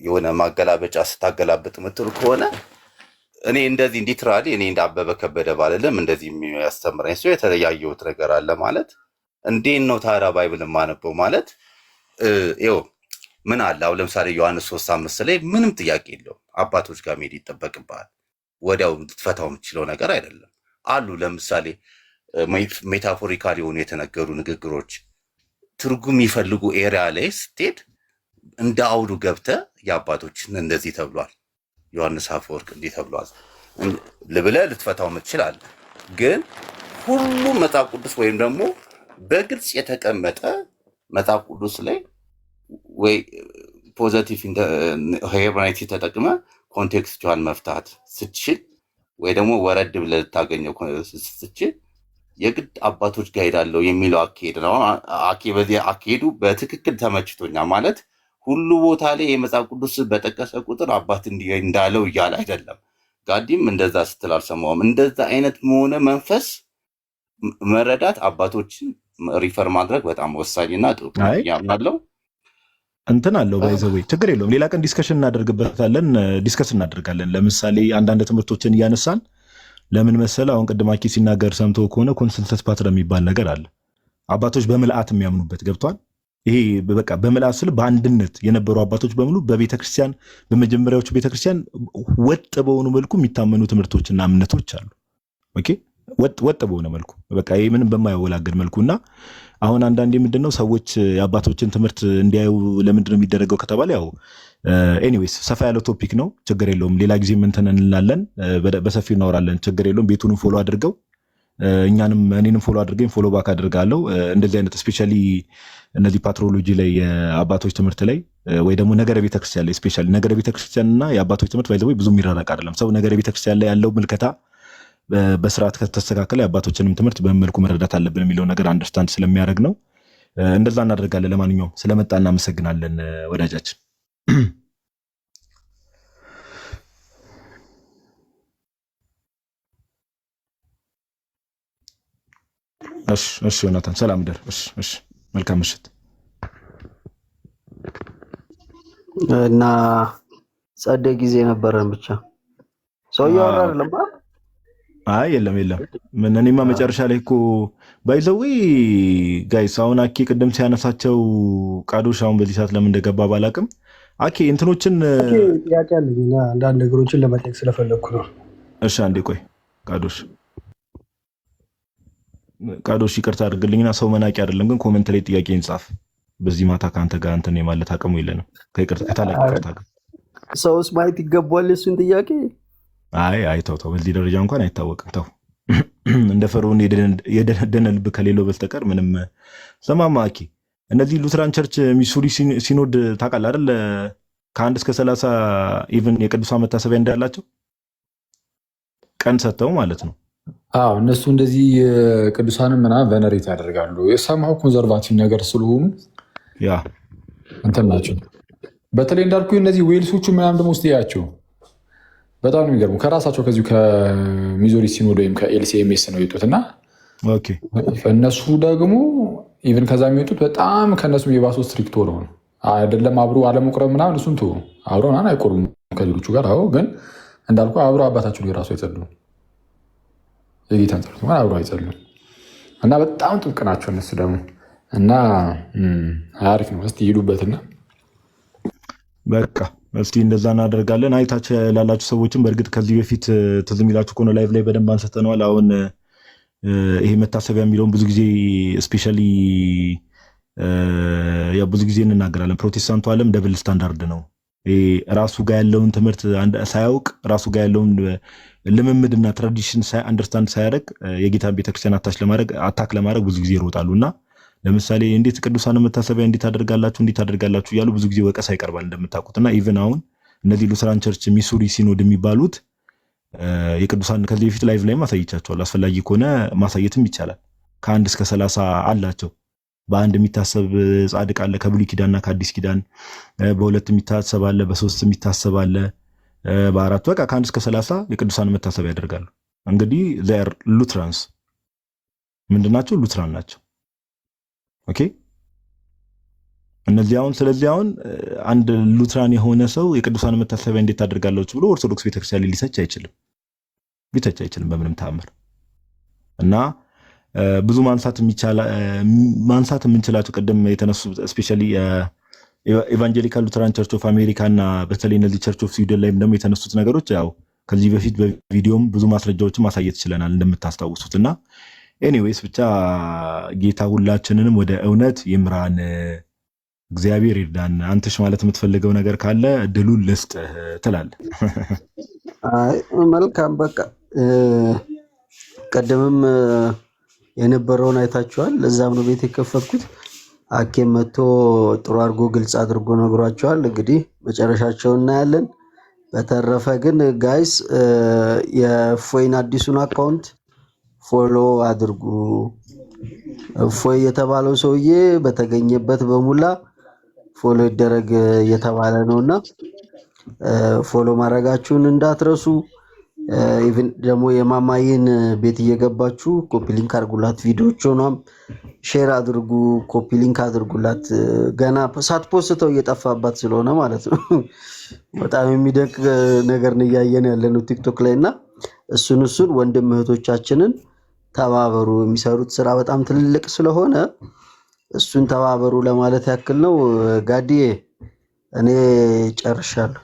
የሆነ ማገላበጫ ስታገላብጥ ምትል ከሆነ እኔ እንደዚህ ሊትራሊ እኔ እንዳበበ ከበደ ባለለም እንደዚህ የሚያስተምረኝ ሰው የተለያየሁት ነገር አለ ማለት እንዴት ነው ታዲያ ባይብል ማነበው ማለት ይኸው ምን አለ አሁን ለምሳሌ ዮሐንስ 3:5 ላይ ምንም ጥያቄ የለውም አባቶች ጋር መሄድ ይጠበቅብሃል። ወዲያው ልትፈታው የምትችለው ነገር አይደለም አሉ። ለምሳሌ ሜታፎሪካል የሆኑ የተነገሩ ንግግሮች ትርጉም የሚፈልጉ ኤሪያ ላይ ስትሄድ እንደ አውዱ ገብተህ የአባቶችን እንደዚህ ተብሏል ዮሐንስ አፈወርቅ እንዲህ ተብሏል ልብለህ ልትፈታው የምትችል ግን ሁሉም መጽሐፍ ቅዱስ ወይም ደግሞ በግልጽ የተቀመጠ መጽሐፍ ቅዱስ ላይ ወይ ፖዚቲቭ ሄርሜኔቲክ ተጠቅመ ኮንቴክስቹዋል መፍታት ስትችል ወይ ደግሞ ወረድ ብለህ ልታገኘው ስትችል የግድ አባቶች ጋር ሄዳለሁ የሚለው አካሄድ ነው። በዚህ አካሄዱ በትክክል ተመችቶኛል ማለት ሁሉ ቦታ ላይ የመጽሐፍ ቅዱስ በጠቀሰ ቁጥር አባት እንዳለው እያለ አይደለም። ጋዲም እንደዛ ስትል አልሰማሁም። እንደዛ አይነት መሆነ መንፈስ መረዳት አባቶችን ሪፈር ማድረግ በጣም ወሳኝና ጥሩ ያምናለው እንትን አለው ባይዘዌ ችግር የለውም። ሌላ ቀን ዲስከሽን እናደርግበታለን፣ ዲስከስ እናደርጋለን። ለምሳሌ አንዳንድ ትምህርቶችን እያነሳን ለምን መሰለ አሁን ቅድም አኪ ሲናገር ሰምቶ ከሆነ ኮንሰልተስ ፓትር የሚባል ነገር አለ። አባቶች በምልአት የሚያምኑበት ገብቷል። ይሄ በቃ በምልአት ስል በአንድነት የነበሩ አባቶች በሙሉ በቤተክርስቲያን በመጀመሪያዎቹ ቤተክርስቲያን ወጥ በሆኑ መልኩ የሚታመኑ ትምህርቶችና እምነቶች አሉ። ኦኬ ወጥ በሆነ መልኩ በቃ ይሄ ምንም በማያወላገድ መልኩና አሁን አንዳንዴ ምንድነው ሰዎች የአባቶችን ትምህርት እንዲያዩ ለምንድነው የሚደረገው ከተባለ ያው ኤኒዌይስ ሰፋ ያለው ቶፒክ ነው። ችግር የለውም። ሌላ ጊዜ ምን እንላለን በሰፊው እናወራለን። ችግር የለውም። ቤቱንም ፎሎ አድርገው እኔንም ፎሎ አድርገኝ ፎሎ ባክ አድርጋለሁ። እንደዚህ አይነት ስፔሻሊ እነዚህ ፓትሮሎጂ ላይ የአባቶች ትምህርት ላይ ወይ ደግሞ ነገረ ቤተክርስቲያን ላይ ስፔሻሊ ነገረ ቤተክርስቲያንና የአባቶች ትምህርት ባይዘው ብዙ የሚራራቅ አይደለም። ሰው ነገረ ቤተክርስቲያን ላይ ያለው ምልከታ በስርዓት ከተስተካከለ የአባቶችንም ትምህርት በመልኩ መረዳት አለብን የሚለው ነገር አንደርስታንድ ስለሚያደርግ ነው። እንደዛ እናደርጋለን። ለማንኛውም ስለመጣ እናመሰግናለን ወዳጃችን። እሺ ዮናታን ሰላም ደር። እሺ መልካም ምሽት። እና ጸደ ጊዜ ነበረን ብቻ ሰው ያወራ አይደለም። አይ የለም ምን እኔማ መጨረሻ ላይ እኮ ባይዘዌ ጋይስ አሁን አኬ ቅድም ሲያነሳቸው ቃዶሽ አሁን በዚህ ሰዓት ለምን እንደገባ ባላቅም አኬ እንትኖችን ጥያቄ አለኝ አንዳንድ ነገሮችን ለመጠየቅ ስለፈለግኩ ነው። እሺ አንዴ ቆይ ቃዶሽ ይቅርታ አድርግልኝና ሰው መናቂ አይደለም ግን ኮሜንት ላይ ጥያቄ እንጻፍ። በዚህ ማታ ከአንተ ጋር እንትን የማለት አቅሙ የለንም። ከይቅርታ ከታላቅ ይቅርታ ጋር ሰውስ ማየት ይገባዋል። እሱን ጥያቄ አይ ተው፣ በዚህ ደረጃ እንኳን አይታወቅም። ተው እንደ ፈርዖን የደነደነ ልብ ከሌለው በስተቀር ምንም። ሰማማ አኬ፣ እነዚህ ሉትራን ቸርች ሚሱሪ ሲኖድ ታውቃለህ አይደል? ከ1 እስከ 30 ኢቭን የቅዱሳን መታሰቢያ እንዳላቸው ቀን ሰጥተው ማለት ነው። አዎ እነሱ እንደዚህ ቅዱሳንም ምናምን ቨነሬት ያደርጋሉ። የሰማው ኮንዘርቫቲቭ ነገር ስለሆኑ ያ እንትን ናቸው። በተለይ እንዳልኩ እነዚህ ዌልሶቹ ምናምን ደግሞ ውስጥ ያቸው በጣም ነው የሚገርሙ። ከራሳቸው ከዚሁ ከሚዞሪ ሲኖድ ወይም ከኤልሲኤምኤስ ነው የወጡት እና እነሱ ደግሞ ኢቨን ከዛ የሚወጡት በጣም ከእነሱ የባሱ ስትሪክት ሆነው ነው። አይደለም አብሮ አለመቁረብ ምናምን እሱን ቶ አብሮ ምናምን አይቆርቡም ከሌሎቹ ጋር። አዎ ግን እንዳልኩ አብሮ አባታቸው የራሱ አይጸሉም፣ የጌታን ጸሎት እንኳን አብሮ አይጸሉም እና በጣም ጥብቅ ናቸው እነሱ ደግሞ እና አሪፍ ነው። እስቲ ሂዱበትና በቃ እስቲ እንደዛ እናደርጋለን። አይታች ላላችሁ ሰዎችም በእርግጥ ከዚህ በፊት ትዝ የሚላችሁ ከሆነ ላይቭ ላይ በደንብ አንስተነዋል። አሁን ይሄ መታሰቢያ የሚለውን ብዙ ጊዜ ስፔሻሊ ብዙ ጊዜ እንናገራለን። ፕሮቴስታንቱ ዓለም ደብል ስታንዳርድ ነው። ራሱ ጋር ያለውን ትምህርት ሳያውቅ ራሱ ጋር ያለውን ልምምድና ትራዲሽን አንደርስታንድ ሳያደርግ የጌታን ቤተክርስቲያን አታክ ለማድረግ ብዙ ጊዜ ይሮጣሉ እና ለምሳሌ እንዴት ቅዱሳን መታሰቢያ እንዴት አደርጋላችሁ እያሉ ብዙ ጊዜ ወቀሳ ይቀርባል እንደምታውቁት። እና ኢቨን አሁን እነዚህ ሉትራን ቸርች ሚሱሪ ሲኖድ የሚባሉት የቅዱሳን ከዚህ በፊት ላይቭ ላይ ማሳየቻቸዋል። አስፈላጊ ከሆነ ማሳየትም ይቻላል። ከ1 እስከ 30 አላቸው። በአንድ የሚታሰብ ጻድቅ አለ ከብሉይ ኪዳንና ከአዲስ ኪዳን፣ በሁለት የሚታሰብ አለ፣ በሶስት የሚታሰብ አለ፣ በአራት በቃ ከ1 እስከ 30 የቅዱሳን መታሰቢያ ያደርጋሉ። እንግዲህ ዘር ሉትራንስ ምንድናቸው? ሉትራን ናቸው። ኦኬ እነዚህ አሁን ስለዚህ አሁን አንድ ሉትራን የሆነ ሰው የቅዱሳን መታሰቢያ እንዴት ታደርጋላችሁ ብሎ ኦርቶዶክስ ቤተክርስቲያን ሊተች አይችልም በምንም ተአምር። እና ብዙ ማንሳት የምንችላቸው ቀደም የተነሱ ስፔሻሊ ኤቫንጀሊካል ሉትራን ቸርች ኦፍ አሜሪካ እና በተለይ እነዚህ ቸርች ኦፍ ስዊድን ላይም ደግሞ የተነሱት ነገሮች ያው ከዚህ በፊት በቪዲዮም ብዙ ማስረጃዎችን ማሳየት ችለናል እንደምታስታውሱት። እና ኤኒዌይስ ብቻ ጌታ ሁላችንንም ወደ እውነት ይምራን፣ እግዚአብሔር ይርዳን። አንተሽ ማለት የምትፈልገው ነገር ካለ ድሉን ልስጥህ ትላለህ። መልካም በቃ ቀደምም የነበረውን አይታችኋል። ለዛም ነው ቤት የከፈትኩት። አኬም መጥቶ ጥሩ አድርጎ ግልጽ አድርጎ ነግሯቸዋል። እንግዲህ መጨረሻቸውን እናያለን። በተረፈ ግን ጋይስ የፎይን አዲሱን አካውንት ፎሎ አድርጉ። ፎይ የተባለው ሰውዬ በተገኘበት በሙላ ፎሎ ይደረግ እየተባለ ነውና ፎሎ ማድረጋችሁን እንዳትረሱ። ኢቭን ደግሞ የማማዬን ቤት እየገባችሁ ኮፒ ሊንክ አድርጉላት፣ ቪዲዮቿንም ሼር አድርጉ፣ ኮፒ ሊንክ አድርጉላት። ገና ሳትፖስተው እየጠፋባት ስለሆነ ማለት ነው። በጣም የሚደንቅ ነገር ነው እያየን ያለነው ቲክቶክ ላይ እና እሱን ወንድም እህቶቻችንን ተባበሩ። የሚሰሩት ስራ በጣም ትልቅ ስለሆነ እሱን ተባበሩ ለማለት ያክል ነው። ጋዲዬ እኔ ጨርሻለሁ።